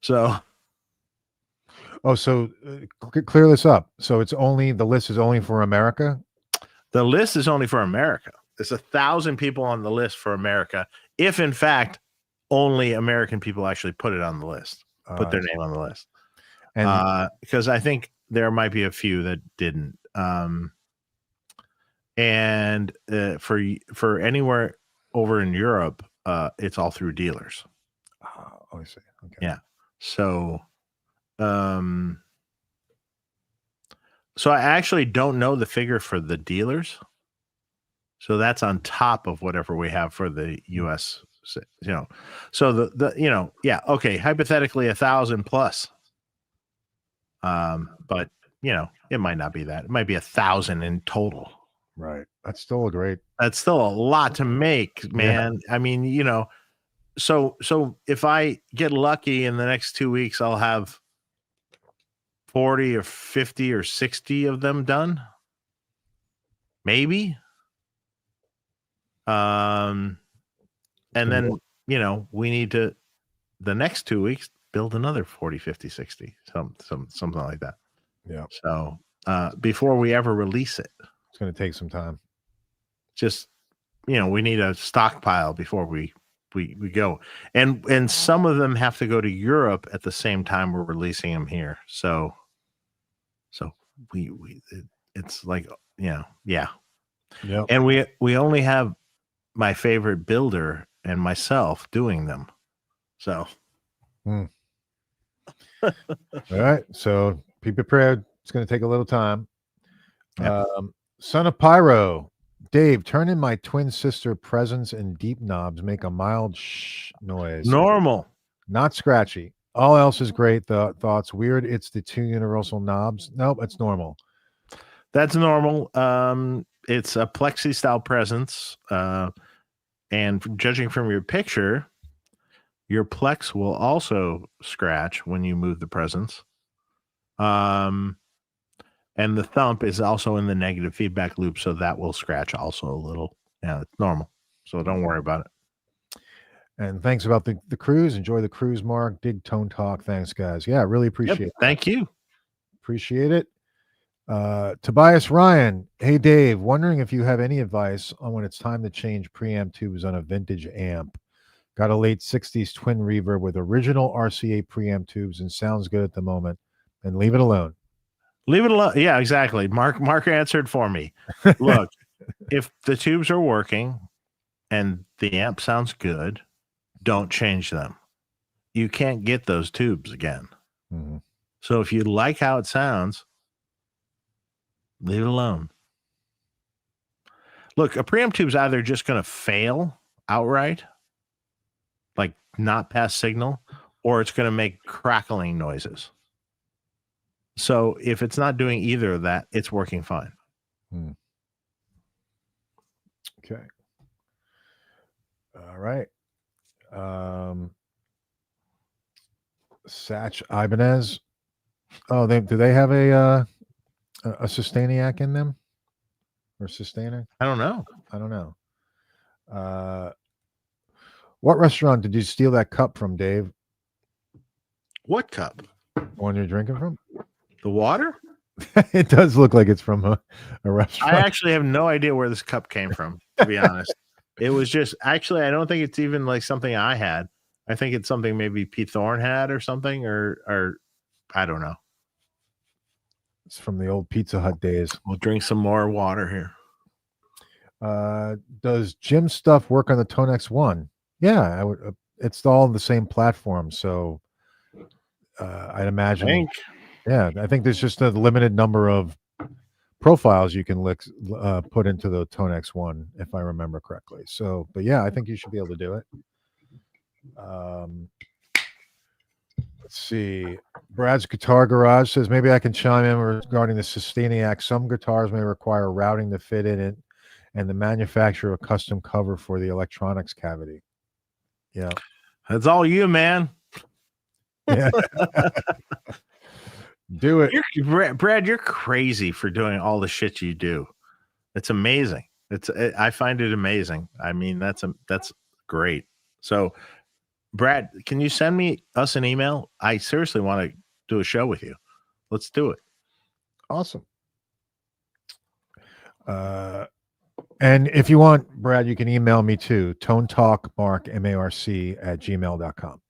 So. Oh, so clear this up. So the list is only for America? The list is only for America. There's 1,000 people on the list for America. If in fact, only American people actually put it on the list, put their name on the list. And because I think there might be a few that didn't. And for anywhere over in Europe, it's all through dealers. Oh, I see. Okay. Yeah. So, so I actually don't know the figure for the dealers. So that's on top of whatever we have for the US, So yeah, okay, hypothetically 1,000 plus. But it might not be that. It might be 1,000 in total. Right. That's still a lot to make, man. Yeah. I mean, so if I get lucky in the next 2 weeks, I'll have 40 or 50 or 60 of them done. Maybe. And then, we need to, the next 2 weeks, build another 40, 50, 60, something like that. Yeah. So, before we ever release it, it's going to take some time. Just, we need a stockpile before we we go, and some of them have to go to Europe at the same time we're releasing them here. So it's like, yeah. Yep. And we only have my favorite builder and myself doing them. So all right. So be prepared. It's going to take a little time. Yep. Son of Pyro, Dave, turn in my twin sister presence and deep knobs make a mild shh noise. Normal. Not scratchy. All else is great. The thoughts weird. It's the two universal knobs. Nope, it's normal. That's normal. It's a plexi style presence. And judging from your picture, your Plex will also scratch when you move the presence. And the thump is also in the negative feedback loop, so that will scratch also a little. Yeah, it's normal. So don't worry about it. And thanks about the cruise. Enjoy the cruise, Mark. Dig Tone Talk. Thanks, guys. Yeah, really appreciate it. Thank you. Appreciate it. Tobias Ryan. Hey, Dave. Wondering if you have any advice on when it's time to change preamp tubes on a vintage amp. Got a late 60s twin reverb with original RCA preamp tubes and sounds good at the moment. And leave it alone. Leave it alone. Yeah, exactly. Mark answered for me. Look, if the tubes are working and the amp sounds good, don't change them. You can't get those tubes again. Mm-hmm. So if you like how it sounds, leave it alone. Look, a preamp tube's either just going to fail outright, like not pass signal, or it's going to make crackling noises. So if it's not doing either of that, it's working fine. Okay. All right. Satch Ibanez. Oh, do they have a Sustainiac in them? Or Sustainer? I don't know. What restaurant did you steal that cup from, Dave? What cup? The one you're drinking from? The water? It does look like it's from a restaurant. I actually have no idea where this cup came from, to be honest. It was just, actually, I don't think it's even like something I had. I think it's something maybe Pete Thorne had or something, or I don't know. It's from the old Pizza Hut days. We'll drink some more water here. Does Jim's stuff work on the Tone X1? Yeah, I would. It's all on the same platform, so I'd imagine. I think there's just a limited number of profiles you can put into the Tone X1, if I remember correctly. So, but yeah, I think you should be able to do it. Let's see. Brad's Guitar Garage says maybe I can chime in regarding the Sustainiac. Some guitars may require routing to fit in it, and the manufacturer a custom cover for the electronics cavity. Yeah, that's all you, man. Yeah. Do it. Brad, you're crazy for doing all the shit you do. It's amazing. I find it amazing. I mean, that's great. So, Brad, can you send us an email? I seriously want to do a show with you. Let's do it. Awesome. And if you want, Brad, you can email me too. ToneTalkMark, MARC@gmail.com.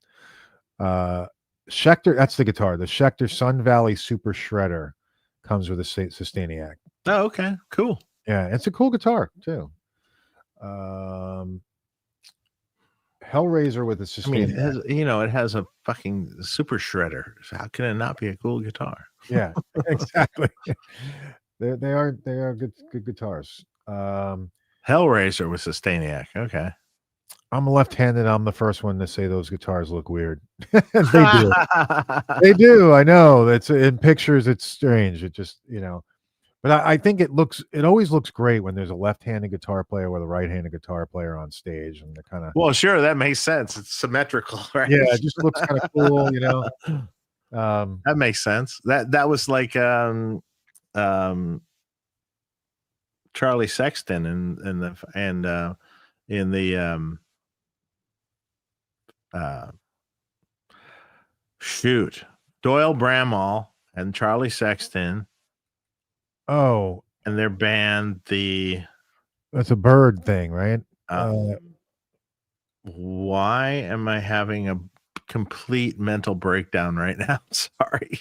Schecter, that's the guitar. The Schecter Sun Valley Super Shredder comes with a Sustainiac. Oh, okay. Cool. Yeah, it's a cool guitar too. Hellraiser with a Sustainiac. I mean, it has a fucking Super Shredder. So how can it not be a cool guitar? Yeah, exactly. They are good guitars. Hellraiser with Sustainiac. Okay. I'm left-handed. I'm the first one to say those guitars look weird. They do. They do. I know. It's in pictures. It's strange. It just, but I think it always looks great when there's a left-handed guitar player with a right-handed guitar player on stage, and they're kind of. Well, sure, that makes sense. It's symmetrical, right? Yeah, it just looks kind of cool, That makes sense. That was like Charlie Sexton in the Doyle Bramall and Charlie Sexton. Oh, and their band, that's a bird thing, right? Why am I having a complete mental breakdown right now? Sorry.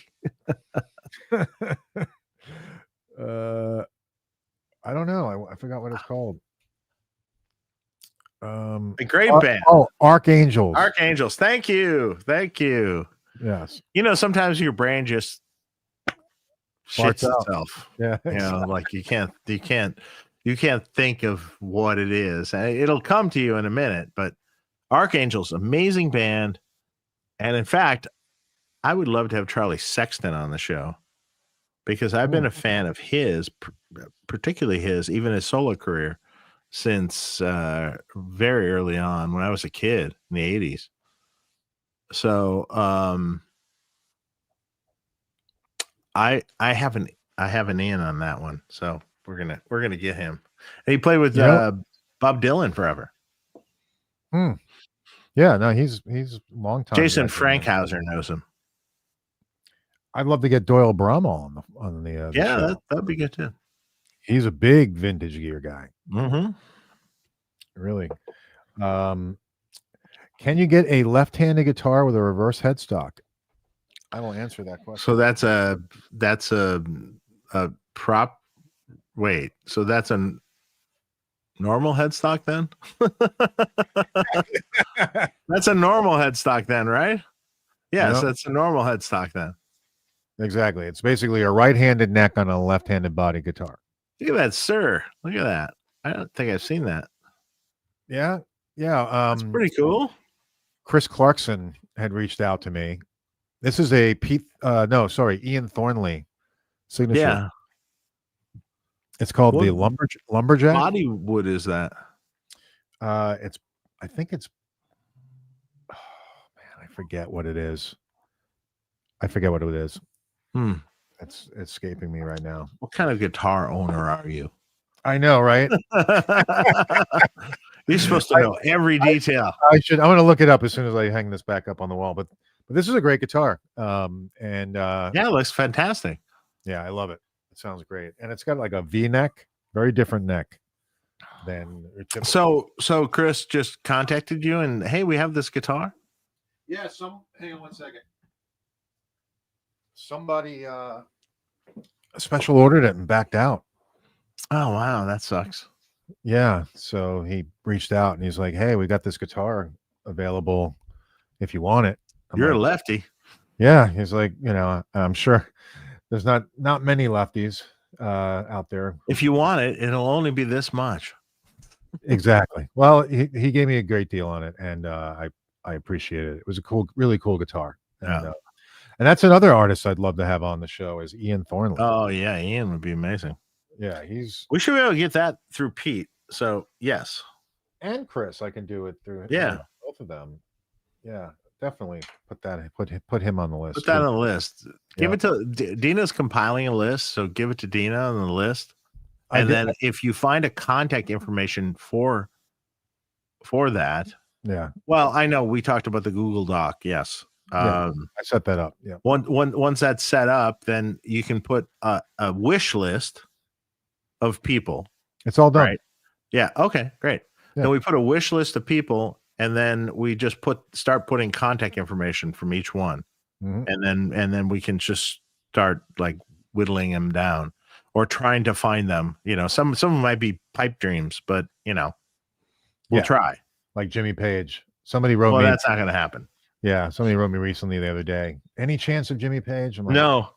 I don't know. I forgot what it's called. A great band. Oh, Archangels. Archangels. Thank you. Thank you. Yes. You know, sometimes your brain just shits itself. Yeah. You know, like you can't think of what it is. It'll come to you in a minute, but Archangels, amazing band. And in fact, I would love to have Charlie Sexton on the show because I've been a fan of his, particularly even his solo career, since very early on when I was a kid in the 80s. So I have an in on that one. So we're gonna get him. And he played with Bob Dylan forever. Yeah, no, he's long time. Jason Frankhauser knows him. I'd love to get Doyle Brummel on the show. That'd be good too. He's a big vintage gear guy. Mm-hmm. Really. Can you get a left-handed guitar with a reverse headstock? I will answer that question. So that's a prop. Wait, so that's a normal headstock then? That's a normal headstock then, right? Yes, that's a normal headstock then. Exactly. It's basically a right-handed neck on a left-handed body guitar. Look at that, sir. Look at that. I don't think I've seen that. Yeah. Yeah. It's pretty cool. Chris Clarkson had reached out to me. This is a Ian Thornley signature. Yeah. It's called the Lumberjack. Body wood is that? I think it's, oh man, I forget what it is. It's escaping me right now. What kind of guitar owner are you? I know, right? You're supposed to know every detail. I'm going to look it up as soon as I hang this back up on the wall. But this is a great guitar. It looks fantastic. Yeah, I love it. It sounds great. And it's got like a V neck, very different neck than So Chris just contacted you and hey, we have this guitar? Yeah, hang on one second. Somebody special ordered it and backed out. Oh wow, that sucks. Yeah, so he reached out and he's like, "Hey, we got this guitar available if you want it." You're a lefty. Yeah, he's like, I'm sure there's not many lefties out there. If you want it, it'll only be this much. Exactly. Well, he gave me a great deal on it, and I appreciate it. It was a really cool guitar. And that's another artist I'd love to have on the show is Ian Thornley. Oh yeah, Ian would be amazing. Yeah, we should be able to get that through Pete. So yes, and Chris, I can do it through. Yeah, both of them. Yeah, definitely put him on the list. Put that on the list. Give it to Dina's compiling a list, so give it to Dina on the list. And then if you find a contact information for that, yeah. Well, I know we talked about the Google Doc. Yes. I set that up. Yeah. Once that's set up, then you can put a wish list of people. It's all done. Right? Yeah. Okay. Great. Yeah. Then we put a wish list of people, and then we just start putting contact information from each one, and then we can just start like whittling them down or trying to find them. Some of them might be pipe dreams, but we'll try. Like Jimmy Page. Somebody wrote me. Well, that's not going to happen. Yeah, somebody wrote me recently the other day. Any chance of Jimmy Page? I'm like, no.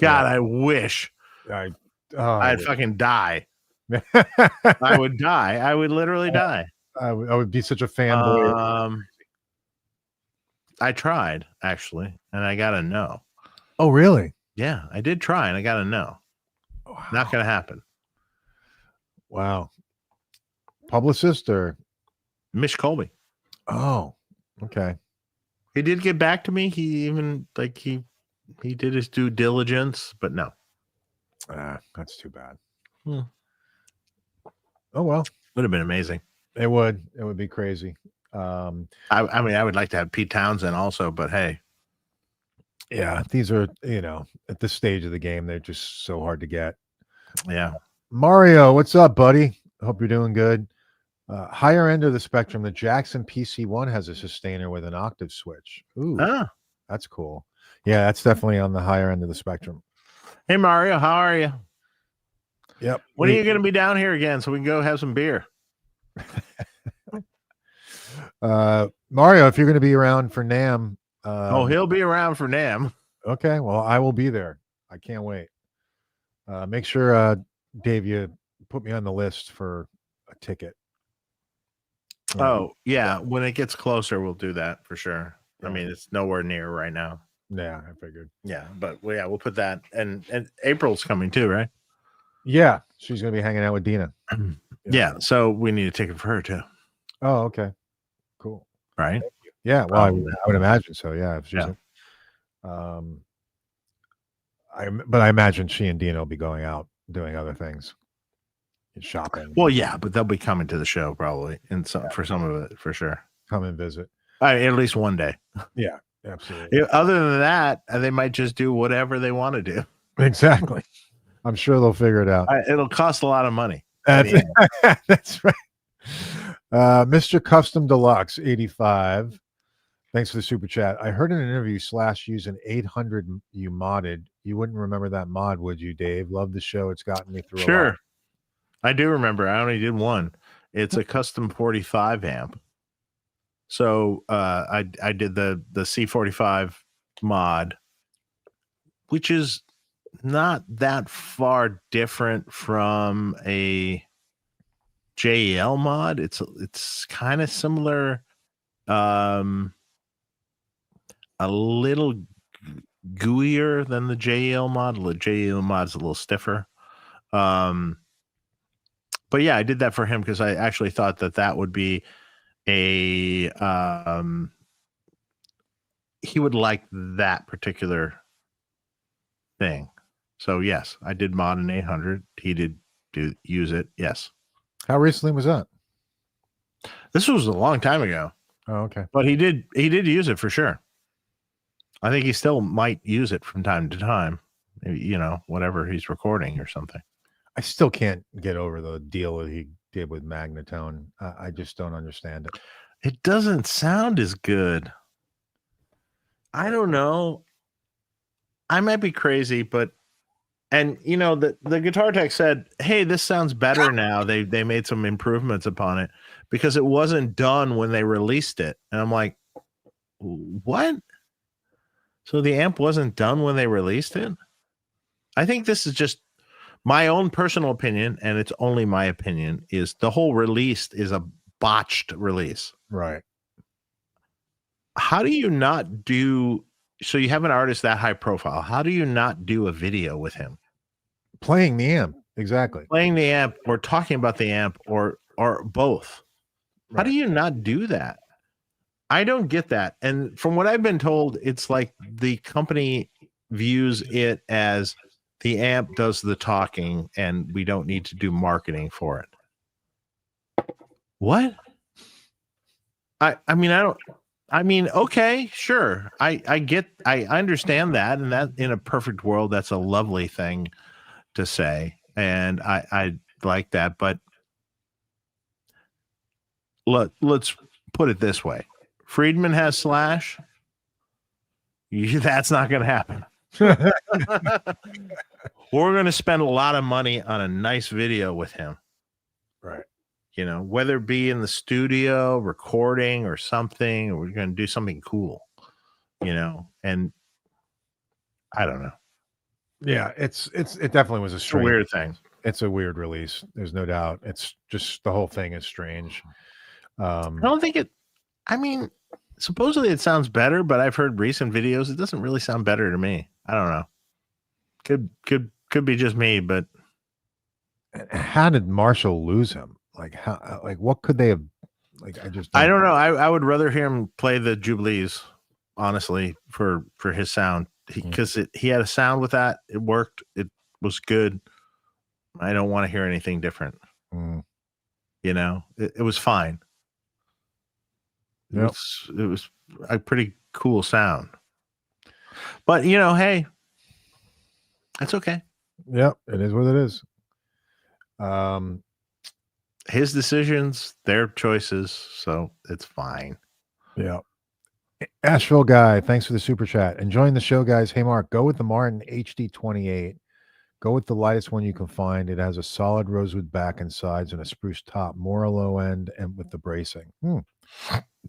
God, I wish. I'd fucking die. I would die. I would literally die. I would be such a fanboy. I tried actually, and I got a no. Oh, really? Yeah, I did try, and I got a no. Wow. Not going to happen. Wow. Publicist or Mish Colby? Oh, okay. He did get back to me. He even he did his due diligence, but no. That's too bad. Oh well, would have been amazing. It would be crazy. I mean, I would like to have Pete Townsend also, but hey, yeah, these are at this stage of the game, they're just so hard to get. Yeah. Mario, what's up, buddy? Hope you're doing good. Higher end of the spectrum, the Jackson PC1 has a sustainer with an octave switch. Ooh, that's cool. Yeah, that's definitely on the higher end of the spectrum. Hey, Mario, how are you? Yep. When are you going to be down here again so we can go have some beer? Mario, if you're going to be around for NAMM. He'll be around for NAMM. Okay, well, I will be there. I can't wait. Make sure, Dave, you put me on the list for a ticket. Oh, yeah. When it gets closer, we'll do that for sure. Yeah. I mean, it's nowhere near right now. Yeah, I figured. Yeah, but we'll put that. And April's coming too, right? Yeah, she's going to be hanging out with Dina. Yeah, so we need a ticket for her too. Oh, okay. Cool. Right? Yeah, well, I would imagine so. Yeah. If she's I imagine she and Dina will be going out doing other things. Shopping. Well, yeah, but they'll be coming to the show probably, and for some of it, for sure. Come and visit. At least one day. Yeah, absolutely. Other than that, they might just do whatever they want to do. Exactly. I'm sure they'll figure it out. It'll cost a lot of money. That's right. Mr. Custom Deluxe 85. Thanks for the super chat. I heard in an interview Slash use an 800 you modded. You wouldn't remember that mod, would you, Dave? Love the show. It's gotten me through. Sure. I do remember. I only did one. It's a custom 45 amp. So I did the C45 mod, which is not that far different from a JEL mod. It's kind of similar, a little gooier than the JEL mod. The JEL mod is a little stiffer. But yeah, I did that for him because I actually thought that would be he would like that particular thing. So yes, I did mod an 800. He did use it. Yes. How recently was that? This was a long time ago. Oh, okay. But he did use it for sure. I think he still might use it from time to time, whatever he's recording or something. I still can't get over the deal that he did with Magnatone. I just don't understand it. It doesn't sound as good. I don't know. I might be crazy, but the guitar tech said, "Hey, this sounds better now. They made some improvements upon it because it wasn't done when they released it." And I'm like, "What?" So the amp wasn't done when they released it? I think this is just my own personal opinion, and it's only my opinion, is the whole release is a botched release. Right. How do you not do... So you have an artist that high profile. How do you not do a video with him? Playing the amp. Exactly. Playing the amp or talking about the amp or both. Right. How do you not do that? I don't get that. And from what I've been told, it's like the company views it as the amp does the talking and we don't need to do marketing for it. What? Okay, sure. I understand that. And that in a perfect world, that's a lovely thing to say. And I like that. But let's put it this way. Friedman has Slash. That's not going to happen. We're going to spend a lot of money on a nice video with him. Right. Whether it be in the studio recording or something, or we're going to do something cool, and I don't know. Yeah, it definitely was a weird thing. It's a weird release. There's no doubt. It's just, the whole thing is strange. I don't think it, supposedly it sounds better, but I've heard recent videos. It doesn't really sound better to me. I don't know. Could be just me, but how did Marshall lose him? What could they have? I don't know. I would rather hear him play the Jubilees, honestly, for his sound, because he had a sound with that. It worked. It was good. I don't want to hear anything different. It was fine. It was a pretty cool sound. But hey, that's okay. Yep, it is what it is. his decisions, their choices, so it's fine. Yeah. Asheville guy, thanks for the super chat. Enjoying the show, guys. Hey, Mark, go with the Martin HD 28. Go with the lightest one you can find. It has a solid rosewood back and sides and a spruce top, more low end, and with the bracing.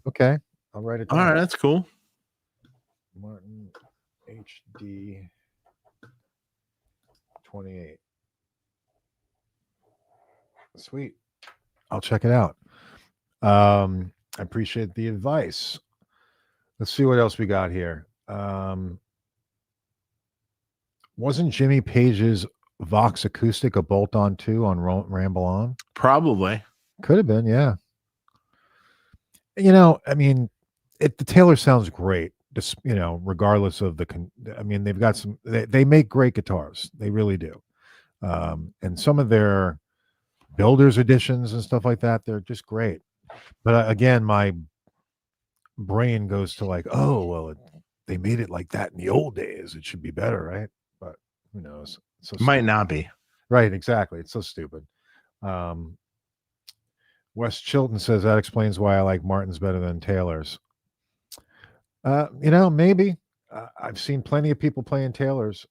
Okay, I'll write it down. All right, that's cool. Martin HD 28. Sweet. I'll check it out. I appreciate the advice. Let's see what else we got here. Wasn't Jimmy Page's Vox Acoustic a bolt-on too on Ramble On? Probably. Could have been, yeah. You know, I mean, the Taylor sounds great. Just, you know, regardless of I mean, they've got some. They make great guitars. They really do. And some of their builders editions and stuff like that, they're just great. But again, my brain goes to like, oh well, they made it like that in the old days. It should be better, right? But who knows? So might not be. Right, exactly. It's so stupid. Wes Chilton says that explains why I like Martin's better than Taylor's. You know, maybe. I've seen plenty of people playing Taylor's.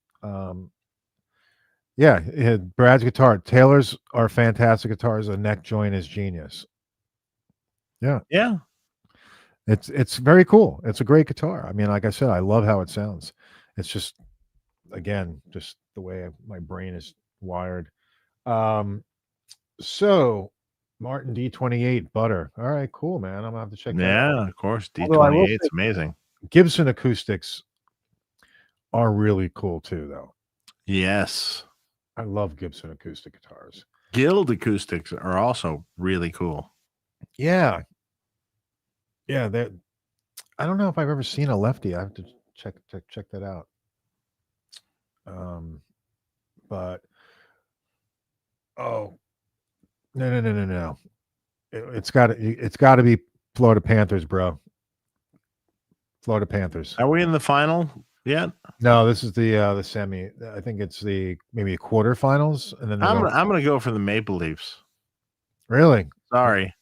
Yeah, Brad's guitar. Taylor's are fantastic guitars. A neck joint is genius. Yeah. Yeah. It's very cool. It's a great guitar. I mean, like I said, I love how it sounds. It's just, again, just the way my brain is wired. So Martin D28 butter. All right, cool, man. I'm gonna have to check that out. Yeah, of course. D28 is amazing. Gibson acoustics are really cool too, though. Yes. I love Gibson acoustic guitars. Guild acoustics are also really cool. Yeah. Yeah, I don't know if I've ever seen a lefty. I have to check that out. But no. It's got to be Florida Panthers, bro. Florida Panthers. Are we in the final yet? No, this is the semi. I think it's maybe quarterfinals, and then I'm gonna go for the Maple Leafs. Really? Sorry.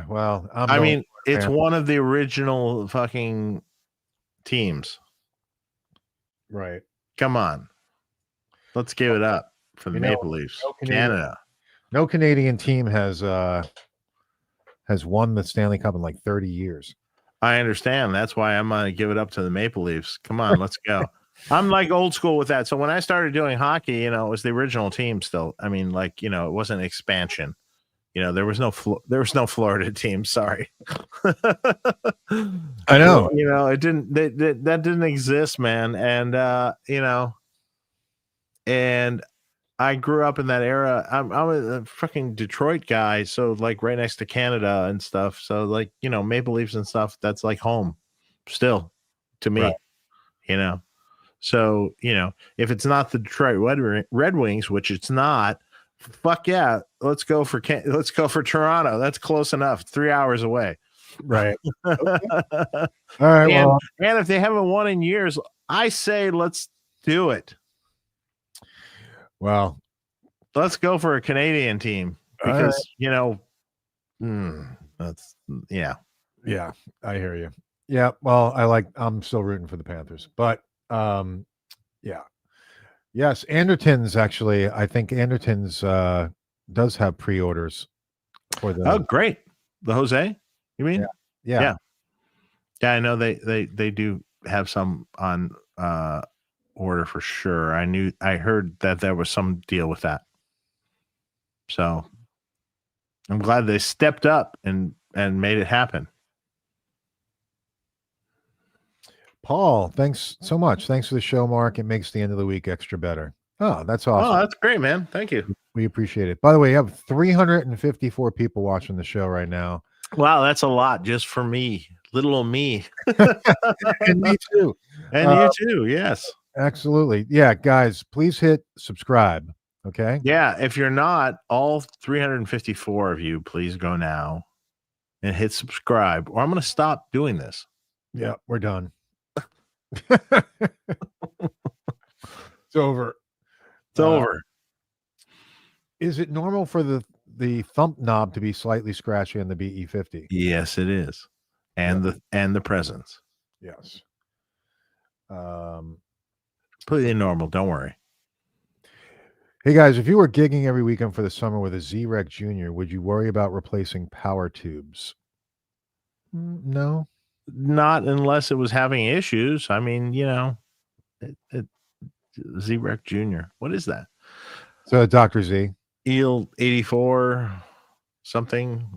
Well, I mean, it's one of the original fucking teams. Right. Come on. Let's give it up for the Maple Leafs. Canada. No Canadian team has won the Stanley Cup in like 30 years. I understand. That's why I'm going to give it up to the Maple Leafs. Come on, let's go. I'm like old school with that. So when I started doing hockey, you know, it was the original team still. I mean, like, you know, it wasn't expansion. You know, there was no Florida team. Sorry. I know. You know, it didn't. That didn't exist, man. And you know, and I grew up in that era. I'm a fucking Detroit guy, so like right next to Canada and stuff. So like, you know, Maple Leafs and stuff. That's like home, still, to me. Right. You know, so you know, if it's not the Detroit Red Wings, which it's not. Fuck yeah, let's go for Toronto. That's close enough. 3 hours away. Right. Okay. All right. And if they haven't won in years, I say let's do it. Well, let's go for a Canadian team because you know, that's yeah. I hear you. Yeah. Well, I'm still rooting for the Panthers, but yeah. Yes, Anderton's actually. I think Anderton's does have pre-orders for the. Oh, great! The Jose, you mean? Yeah. I know they do have some on order for sure. I heard that there was some deal with that. So I'm glad they stepped up and made it happen. Paul, thanks so much. Thanks for the show, Mark. It makes the end of the week extra better. Oh, that's awesome. Oh, that's great, man. Thank you. We appreciate it. By the way, you have 354 people watching the show right now. Wow, that's a lot just for me. Little old me. And me too. And you too, yes. Absolutely. Yeah, guys, please hit subscribe. Okay? Yeah, if you're not, all 354 of you, please go now and hit subscribe, or I'm going to stop doing this. Yeah, we're done. It's over. It's over. Is it normal for the the thump knob to be slightly scratchy on the BE50. Yes, it is, and the presence. Yes. Completely normal. Don't worry. Hey guys, if you were gigging every weekend for the summer with a Z-Rec Junior, would you worry about replacing power tubes? No. Not unless it was having issues. I mean, Z-Rec Junior. What is that? So Dr. Z. Eel 84 something.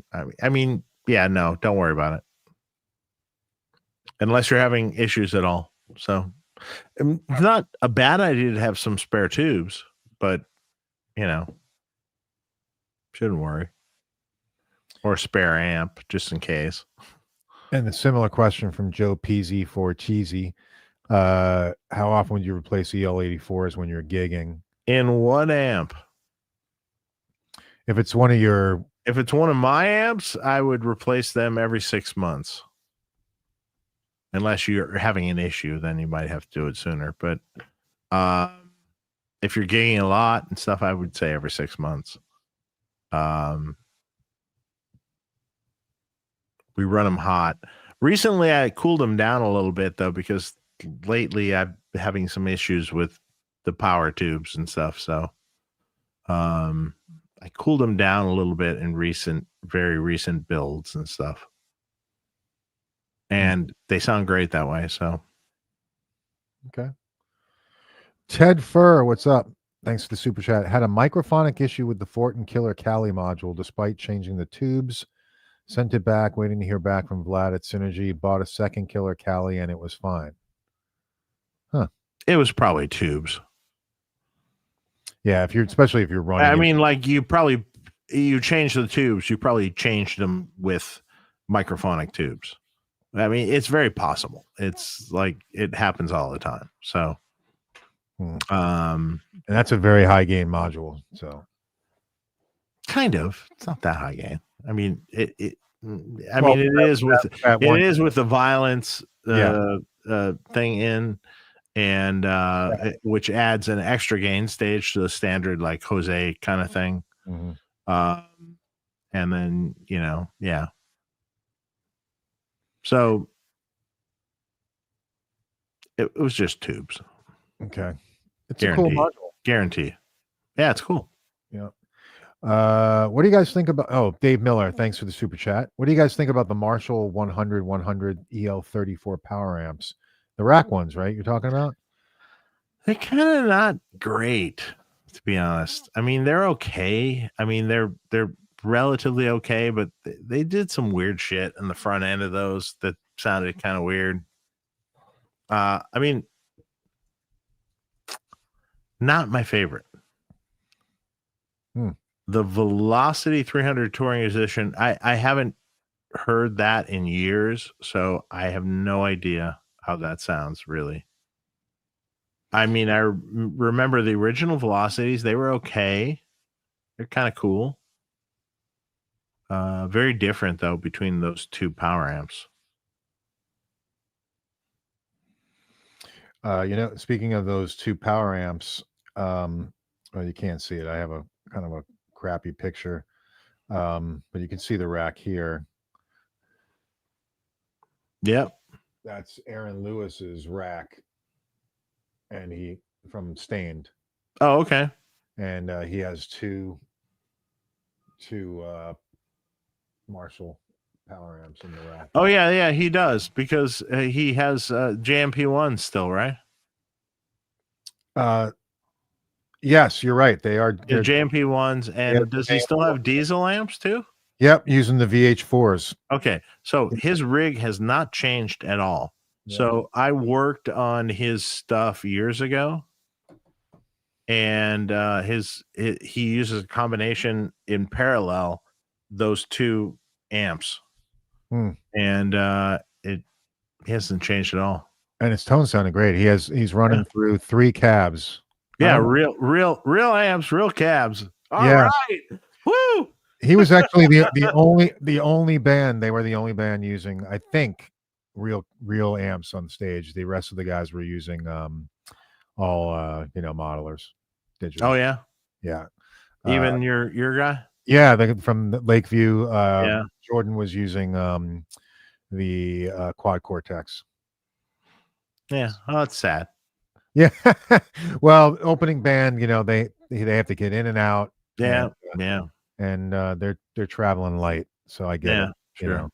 I mean, yeah, no, don't worry about it. Unless you're having issues at all. So it's not a bad idea to have some spare tubes, but shouldn't worry. Or a spare amp, just in case. And a similar question from Joe PZ for Cheesy. How often would you replace EL84s when you're gigging? In what amp? If it's one of my amps, I would replace them every 6 months. Unless you're having an issue, then you might have to do it sooner. But if you're gigging a lot and stuff, I would say every 6 months. We run them hot. Recently, I cooled them down a little bit, though, because lately I've been having some issues with the power tubes and stuff. So I cooled them down a little bit in very recent builds and stuff. And they sound great that way. So, okay. Ted Furr, what's up? Thanks for the super chat. Had a microphonic issue with the Fortin Killer Kali module despite changing the tubes. Sent it back, waiting to hear back from Vlad at Synergy. Bought a second Killer Kali and it was fine. Huh. It was probably tubes. Yeah, especially if you're running. I mean, like you changed the tubes. You probably changed them with microphonic tubes. I mean, it's very possible. It's like it happens all the time. So, and that's a very high gain module. So, kind of, it's not that high gain. I mean, it is with the violence thing in, and which adds an extra gain stage to the standard like Jose kind of thing. Mm-hmm. And then yeah. So it was just tubes. Okay. It's Guarantee. a cool module. Guarantee. Yeah, it's cool. Yeah. What do you guys think about? Oh, Dave Miller, thanks for the super chat. What do you guys think about the Marshall 100 EL34 power amps? The rack ones, right? You're talking about? They're kind of not great, to be honest. I mean, they're okay. I mean, they're relatively okay, but they did some weird shit in the front end of those that sounded kind of weird. I mean, not my favorite. The Velocity 300 Touring Edition, I haven't heard that in years, so I have no idea how that sounds, really. I mean, I remember the original Velocities. They were okay. They're kind of cool. Very different, though, between those two power amps. Speaking of those two power amps, well, you can't see it. I have a kind of a crappy picture, but you can see the rack here. Yep. That's Aaron Lewis's rack, and from Stained. Oh, okay. And he has two Marshall power amps in the rack. Oh yeah, he does, because he has JMP1 still, right? Yes, you're right. They're JMP1s, and does he still have diesel amps too? Yep, using the VH4s. Okay, so his rig has not changed at all. Yeah. So I worked on his stuff years ago, and he uses a combination in parallel, those two amps, and it hasn't changed at all. And his tone sounded great. He's running through 3 cabs. Yeah, real amps, real cabs. All right, woo! He was actually the only band. They were the only band using, I think, real amps on stage. The rest of the guys were using all modelers, digital. Oh yeah, yeah. Even your guy. Yeah, from Lakeview. Yeah. Jordan was using the Quad Cortex. Yeah. Oh, that's sad. Yeah. Well, opening band, they have to get in and out. Yeah. And they're traveling light, so I get it. Sure.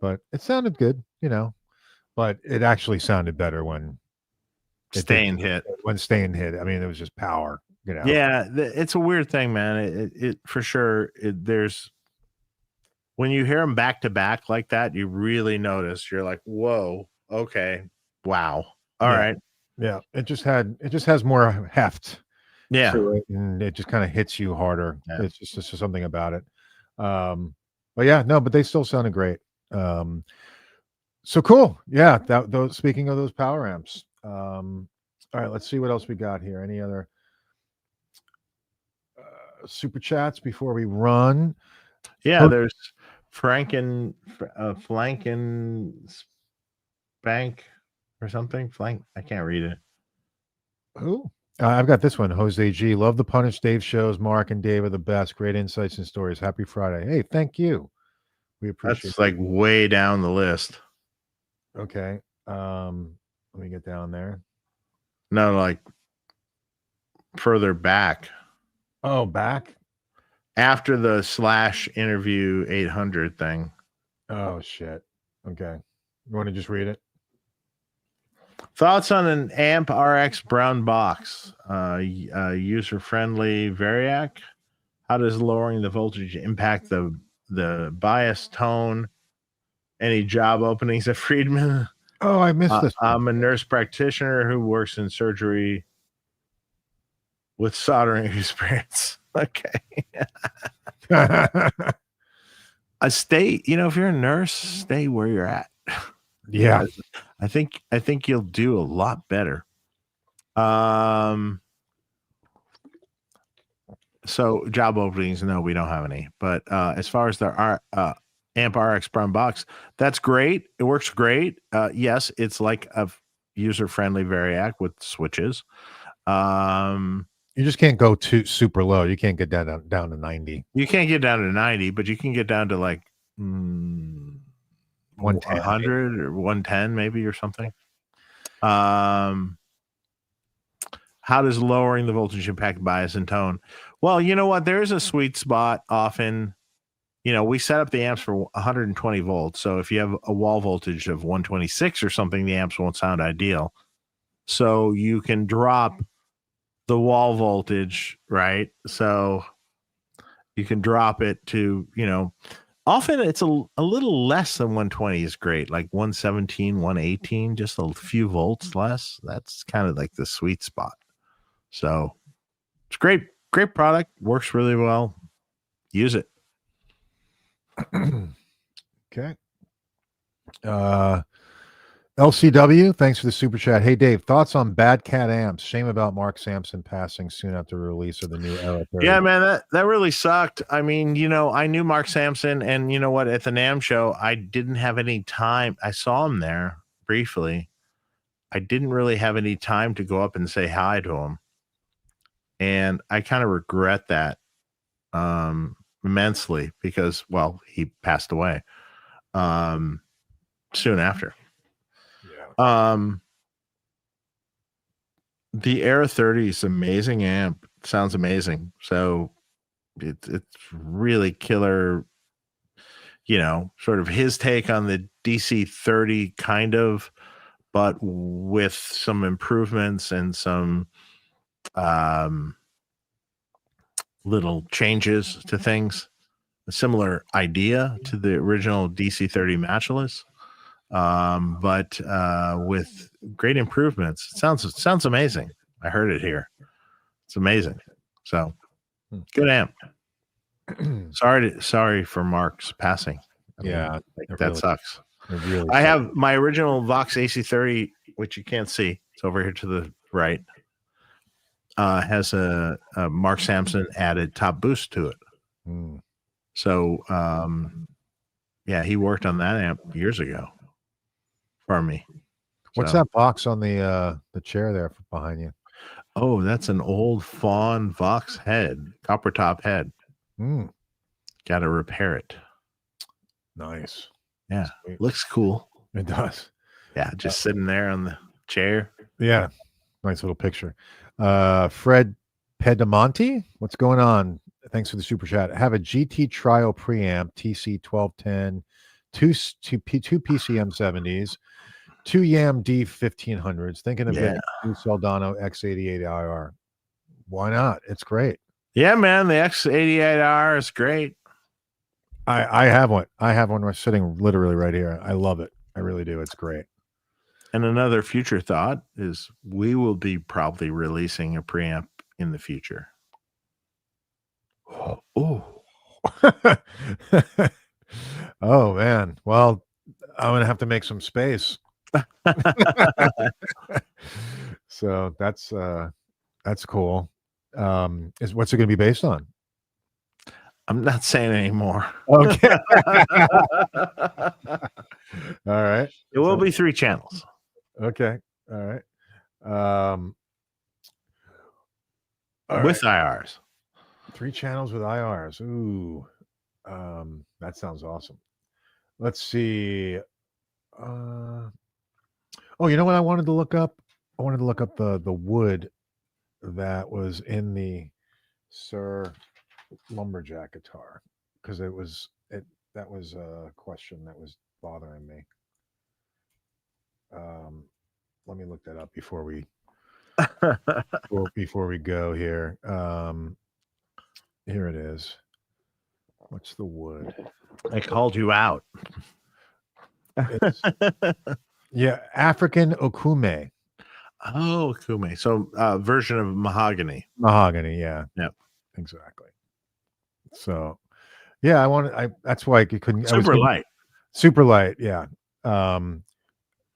But it sounded good, but it actually sounded better when Staying hit. When Staying hit. I mean, it was just power, Yeah, it's a weird thing, man. It for sure. There's when you hear them back to back like that, you really notice. You're like, whoa, okay, wow, all right. Yeah, it just has more heft. Yeah, and it just kind of hits you harder. Yeah. It's just something about it. But they still sounded great. So cool. Yeah, those speaking of those power amps. All right, let's see what else we got here. Any other super chats before we run? Yeah, there's Flanken Spank or something. I can't read it. Who? I've got this one. Jose G. Love the Punish Dave shows. Mark and Dave are the best. Great insights and stories. Happy Friday. Hey, thank you. We appreciate That's like way down the list. Okay. Let me get down there. No, like further back. Oh, back? After the / interview 800 thing. Oh, shit. Okay. You want to just read it? Thoughts on an Amp RX brown box? User-friendly Variac? How does lowering the voltage impact the bias tone? Any job openings at Friedman? Oh, I missed this one. I'm a nurse practitioner who works in surgery with soldering experience. Okay. Stay, if you're a nurse, stay where you're at. Yeah. I think you'll do a lot better. So job openings, no, we don't have any. But as far as the Amp RX brown box, that's great. It works great. Yes, it's like a user-friendly Variac with switches. You just can't go too super low. You can't get down to 90. You can't get down to 90, but you can get down to like 110, 100 or 110 maybe or something. How does lowering the voltage impact bias and tone? Well, you know what? There is a sweet spot often. We set up the amps for 120 volts. So if you have a wall voltage of 126 or something, the amps won't sound ideal. So you can drop the wall voltage, right? So you can drop it to, often it's a little less than 120 is great, like 117, 118, just a few volts less. That's kind of like the sweet spot. So it's great product, works really well. Use it. Okay. LCW, thanks for the super chat. Hey Dave, thoughts on Bad Cat amps? Shame about Mark Sampson passing soon after the release of the new Era 30. Yeah, man, that really sucked. I mean, I knew Mark Sampson, and you know what? At the NAMM show, I didn't have any time. I saw him there briefly. I didn't really have any time to go up and say hi to him, and I kind of regret that immensely because, well, he passed away soon after. The Era 30 is amazing amp. It sounds amazing. So it's really killer, sort of his take on the DC 30 kind of, but with some improvements and some little changes to things. A similar idea to the original DC 30 matchless. But with great improvements. It sounds amazing. I heard it here. It's amazing. So good amp. Sorry for Mark's passing. That really sucks. I have my original Vox AC30, which you can't see. It's over here to the right. Has a Mark Sampson added top boost to it. So he worked on that amp years ago for me. What's that box on the chair there behind you? Oh, that's an old Fawn Vox head, copper top head. Got to repair it. Nice. Yeah. Sweet. Looks cool. It does. Yeah. Just sitting there on the chair. Yeah. Nice little picture. Fred Pedamonte, what's going on? Thanks for the super chat. I have a GT trial preamp TC 1210, two PCM 70s, two YAM D 1500s. Thinking of getting a new Soldano X88IR. Why not? It's great. Yeah, man. The X88R is great. I have one. I have one sitting literally right here. I love it. I really do. It's great. And another future thought is we will be probably releasing a preamp in the future. Oh. Oh man. Well, I'm gonna have to make some space. So that's cool. What's it gonna be based on? I'm not saying anymore. Okay. All right. It will be 3 channels. Okay. All right. With IRs. 3 channels with IRs. Ooh. That sounds awesome. Let's see. Oh, you know what I wanted to look up? I wanted to look up the wood that was in the Sir Lumberjack guitar, because that was a question that was bothering me. Let me look that up before we before we go here. Here it is. What's the wood? I called you out. Yeah, African okume. Oh, okume. So version of mahogany. Mahogany, yeah. Yep. Exactly. So yeah, that's why I couldn't. Super light. Super light, yeah.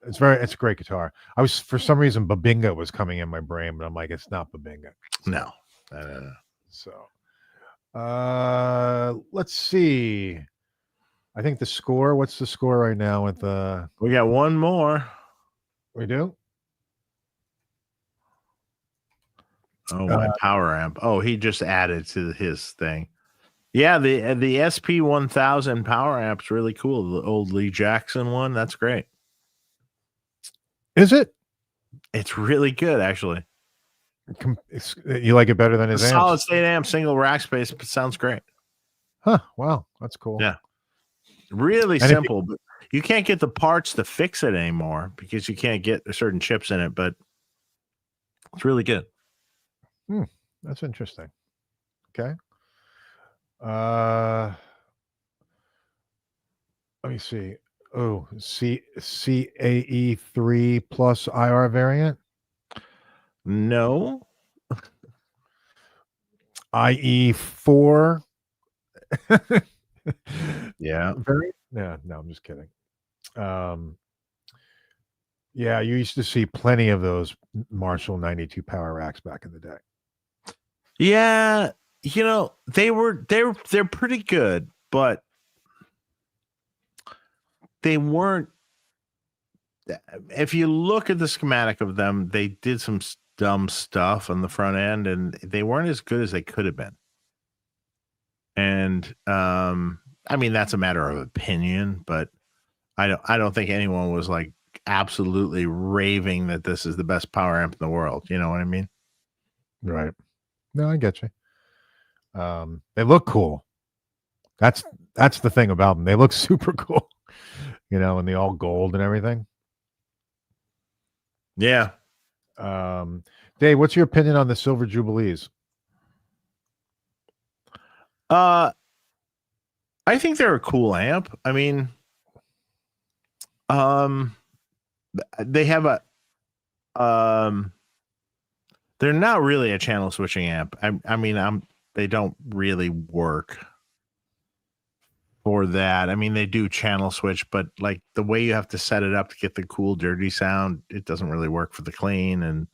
It's a great guitar. For some reason Babinga was coming in my brain, but I'm like, it's not Babinga. No. So let's see. I think the score. What's the score right now with the? We got one more. We do. Oh, my power amp. Oh, he just added to his thing. Yeah, the SP 1000 power amp's really cool. The old Lee Jackson one. That's great. Is it? It's really good, actually. You like it better than his amp? Solid state amp, single rack space. Sounds great. Huh. Wow. That's cool. Yeah. Really simple, but you can't get the parts to fix it anymore because you can't get certain chips in it, but it's really good. That's interesting. Okay. Let me see. Oh, CAE 3 plus IR variant? No. IE 4. Yeah. No, I'm just kidding. Yeah, you used to see plenty of those Marshall 92 power racks back in the day. Yeah, they're pretty good, but they weren't. If you look at the schematic of them, they did some dumb stuff on the front end, and they weren't as good as they could have been. And I mean, that's a matter of opinion, but I don't think anyone was like absolutely raving that this is the best power amp in the world. You know what I mean? Right. No, I get you. They look cool. That's the thing about them. They look super cool, and they all gold and everything. Yeah. Dave, what's your opinion on the Silver Jubilees? I think they're a cool amp. I mean, they have they're not really a channel switching amp. I mean, they don't really work for that. I mean, they do channel switch, but like the way you have to set it up to get the cool, dirty sound, it doesn't really work for the clean.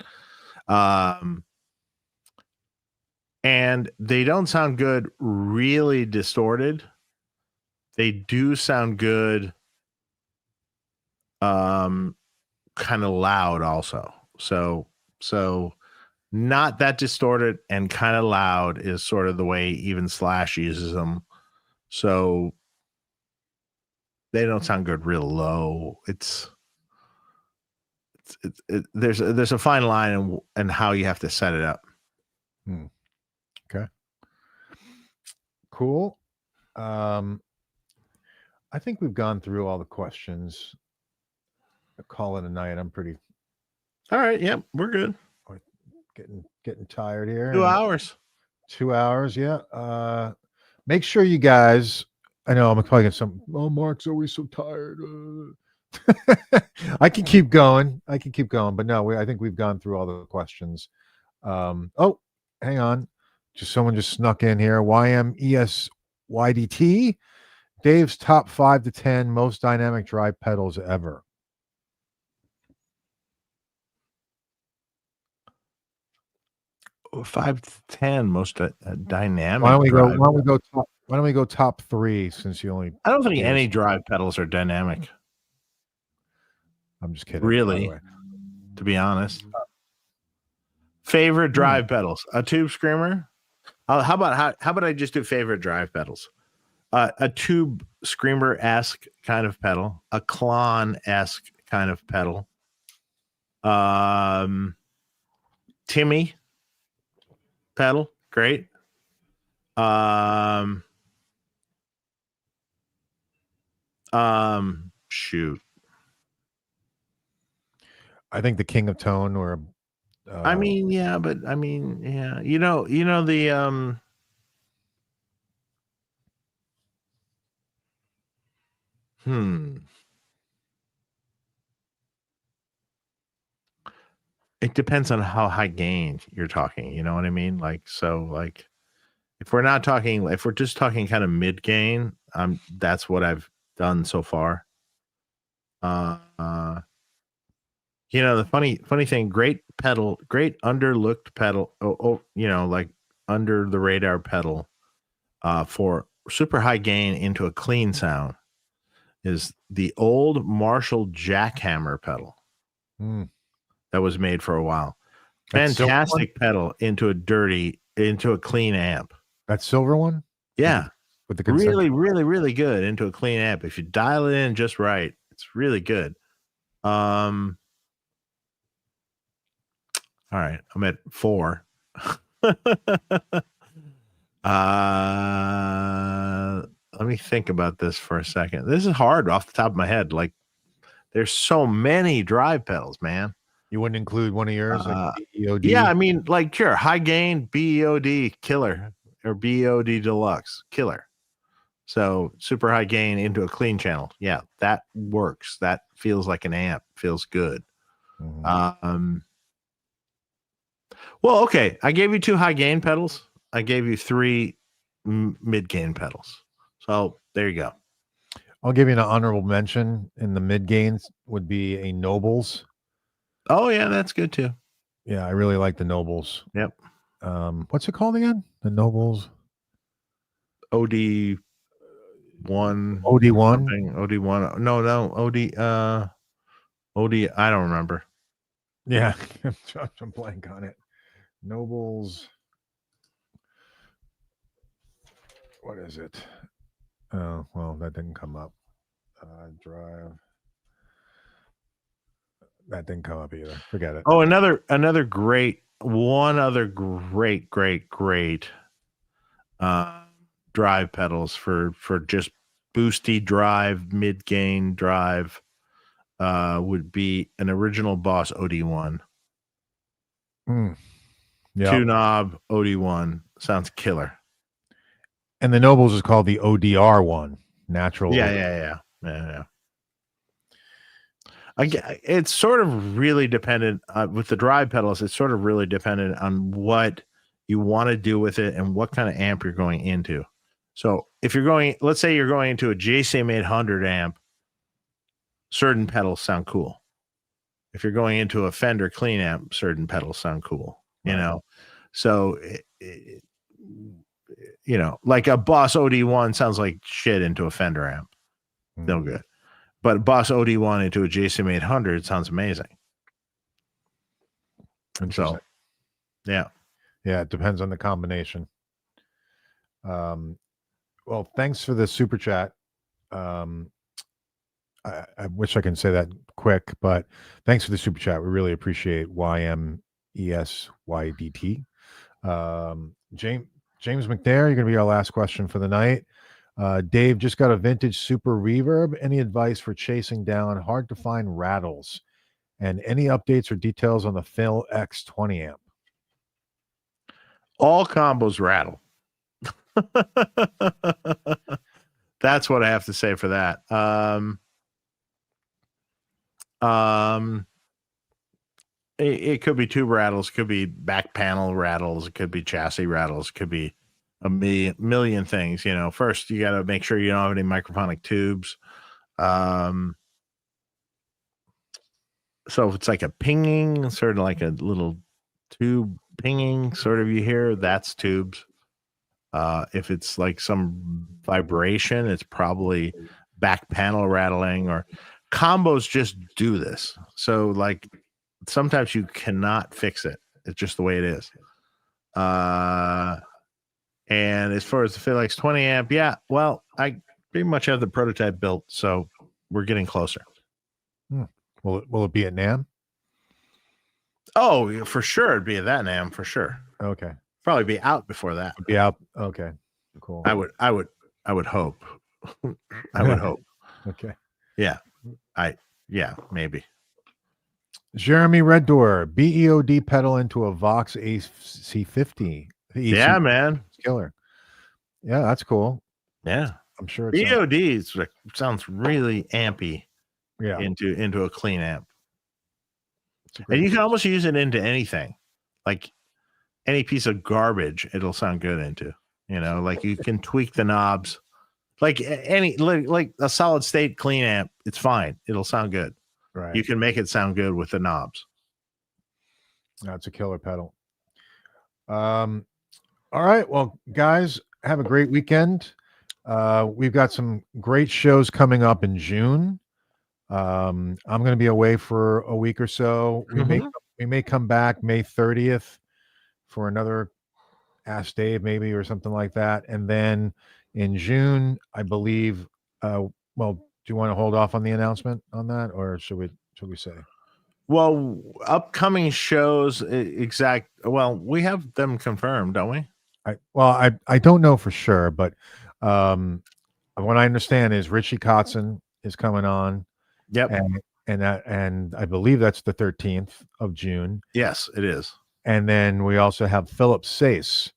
And they don't sound good really distorted. They do sound good kind of loud also. So not that distorted and kind of loud is sort of the way even Slash uses them. So they don't sound good real low. There's a fine line in how you have to set it up. Okay. Cool. I think we've gone through all the questions. Call it a night. I'm pretty. All right. Yep. We're good. Getting tired here. 2 hours. 2 hours. Yeah. Make sure you guys. I know I'm probably getting some. Oh, Mark's always so tired. I can keep going. But no, I think we've gone through all the questions. Oh, hang on. Someone just snuck in here. YMESYDT. Dave's top 5 to 10 most dynamic drive pedals ever. Oh, 5 to 10 most dynamic. Why don't we go top 3 since you only? I don't think any drive pedals are dynamic. I'm just kidding. Really, to be honest. Favorite drive pedals? A tube screamer. How about I just do favorite drive pedals? A tube screamer-esque kind of pedal, a Klon-esque kind of pedal. Timmy pedal, great. Shoot. I think the King of Tone or I mean, yeah. You know the It depends on how high gain you're talking. You know what I mean? If we're just talking kind of mid gain, that's what I've done so far. The funny thing, great pedal, great underlooked pedal. Like under the radar pedal, for super high gain into a clean sound is the old Marshall jackhammer pedal. That was made for a while. Fantastic pedal into a clean amp. That silver one? Yeah. With the really, really, really good into a clean amp. If you dial it in just right, it's really good. All right. I'm at 4. Let me think about this for a second. This is hard off the top of my head. Like, there's so many drive pedals, man. You wouldn't include one of yours, like BEOD? Yeah, I mean, like, sure, high gain, BEOD, killer, or BEOD deluxe, killer. So super high gain into a clean channel. Yeah, that works. That feels like an amp. Feels good. Well, okay. I gave you 2 high gain pedals. I gave you 3 mid gain pedals. So there you go. I'll give you an honorable mention in the mid gains would be a Nobles. Oh yeah, that's good too. Yeah, I really like the Nobles. Yep. What's it called again? The Nobles. OD1. OD1. OD1. No. OD. I don't remember. Yeah, I'm blank on it. Nobles. What is it? Oh, well, that didn't come up. Drive. That didn't come up either. Forget it. Oh, another great, one other great drive pedals for just boosty drive, mid gain drive would be an original Boss OD1. Yeah. 2 knob OD1 sounds killer. And the Nobles is called the ODR one, natural. Yeah. It's sort of really dependent with the drive pedals. It's sort of really dependent on what you want to do with it and what kind of amp you're going into. So if let's say you're going into a JCM 800 amp, certain pedals sound cool. If you're going into a Fender clean amp, certain pedals sound cool. Right. You know, so like a Boss OD1 sounds like shit into a Fender amp. No good. But Boss OD1 into a JCM 800 sounds amazing. So, yeah. Yeah, it depends on the combination. Well, thanks for the super chat. I wish I can say that quick, but thanks for the super chat. We really appreciate YMESYDT. James McNair, you're going to be our last question for the night. Dave just got a vintage super reverb. Any advice for chasing down hard to find rattles? And any updates or details on the Phil X20 amp? All combos rattle. That's what I have to say for that. It could be tube rattles, could be back panel rattles, it could be chassis rattles, could be a million things. First you got to make sure you don't have any microphonic tubes. So if it's like a pinging, sort of like a little tube pinging, sort of you hear, that's tubes. If it's like some vibration, it's probably back panel rattling, or combos just do this. So like sometimes you cannot fix it. It's just the way it is. And as far as the Phil X20 amp, yeah, well, I pretty much have the prototype built, so we're getting closer. Will it be at NAMM? Oh, for sure. It'd be at that NAMM for sure. Okay. Probably be out before that. Be out. Okay. Cool. I would hope. I would hope. Okay. Yeah. Maybe. Jeremy Red Door, BEOD pedal into a Vox AC50. Yeah, man. Killer. Yeah, that's cool. Yeah. I'm sure it's BEOD sounds really ampy. Yeah. Into a clean amp. And you can almost use it into anything. Like any piece of garbage, it'll sound good into. Like you can tweak the knobs. Like like a solid state clean amp, it's fine. It'll sound good. Right. You can make it sound good with the knobs. That's a killer pedal. All right. Well, guys, have a great weekend. We've got some great shows coming up in June. I'm going to be away for a week or so. We may come back May 30th for another Ask Dave maybe, or something like that. And then in June, I believe, well, do you want to hold off on the announcement on that, or should we say? Well, upcoming shows, well, we have them confirmed, don't we? I don't know for sure, but what I understand is Richie Kotzen is coming on. Yep. And I believe that's the 13th of June. Yes, it is. And then we also have Philip Sace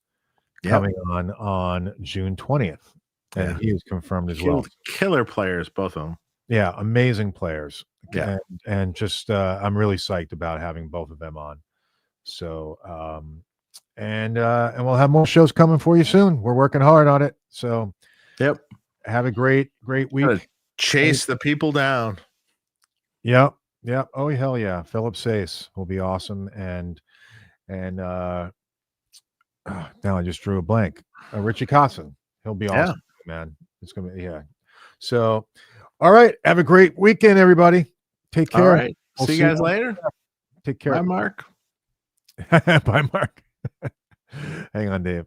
coming on June 20th. And he is confirmed as well. Killer players, both of them. Yeah, amazing players. Yeah. And just I'm really psyched about having both of them on. So and we'll have more shows coming for you soon. We're working hard on it. So yep. Have a great week. Chase the people down. Yep. Oh, hell yeah. Philip Sace will be awesome. And now I just drew a blank. Richie Kotzen. He'll be awesome, man. It's gonna be So all right. Have a great weekend, everybody. Take care. All right. See you guys later. Take care. Bye, Mark. Bye, Mark. Hang on, Dave.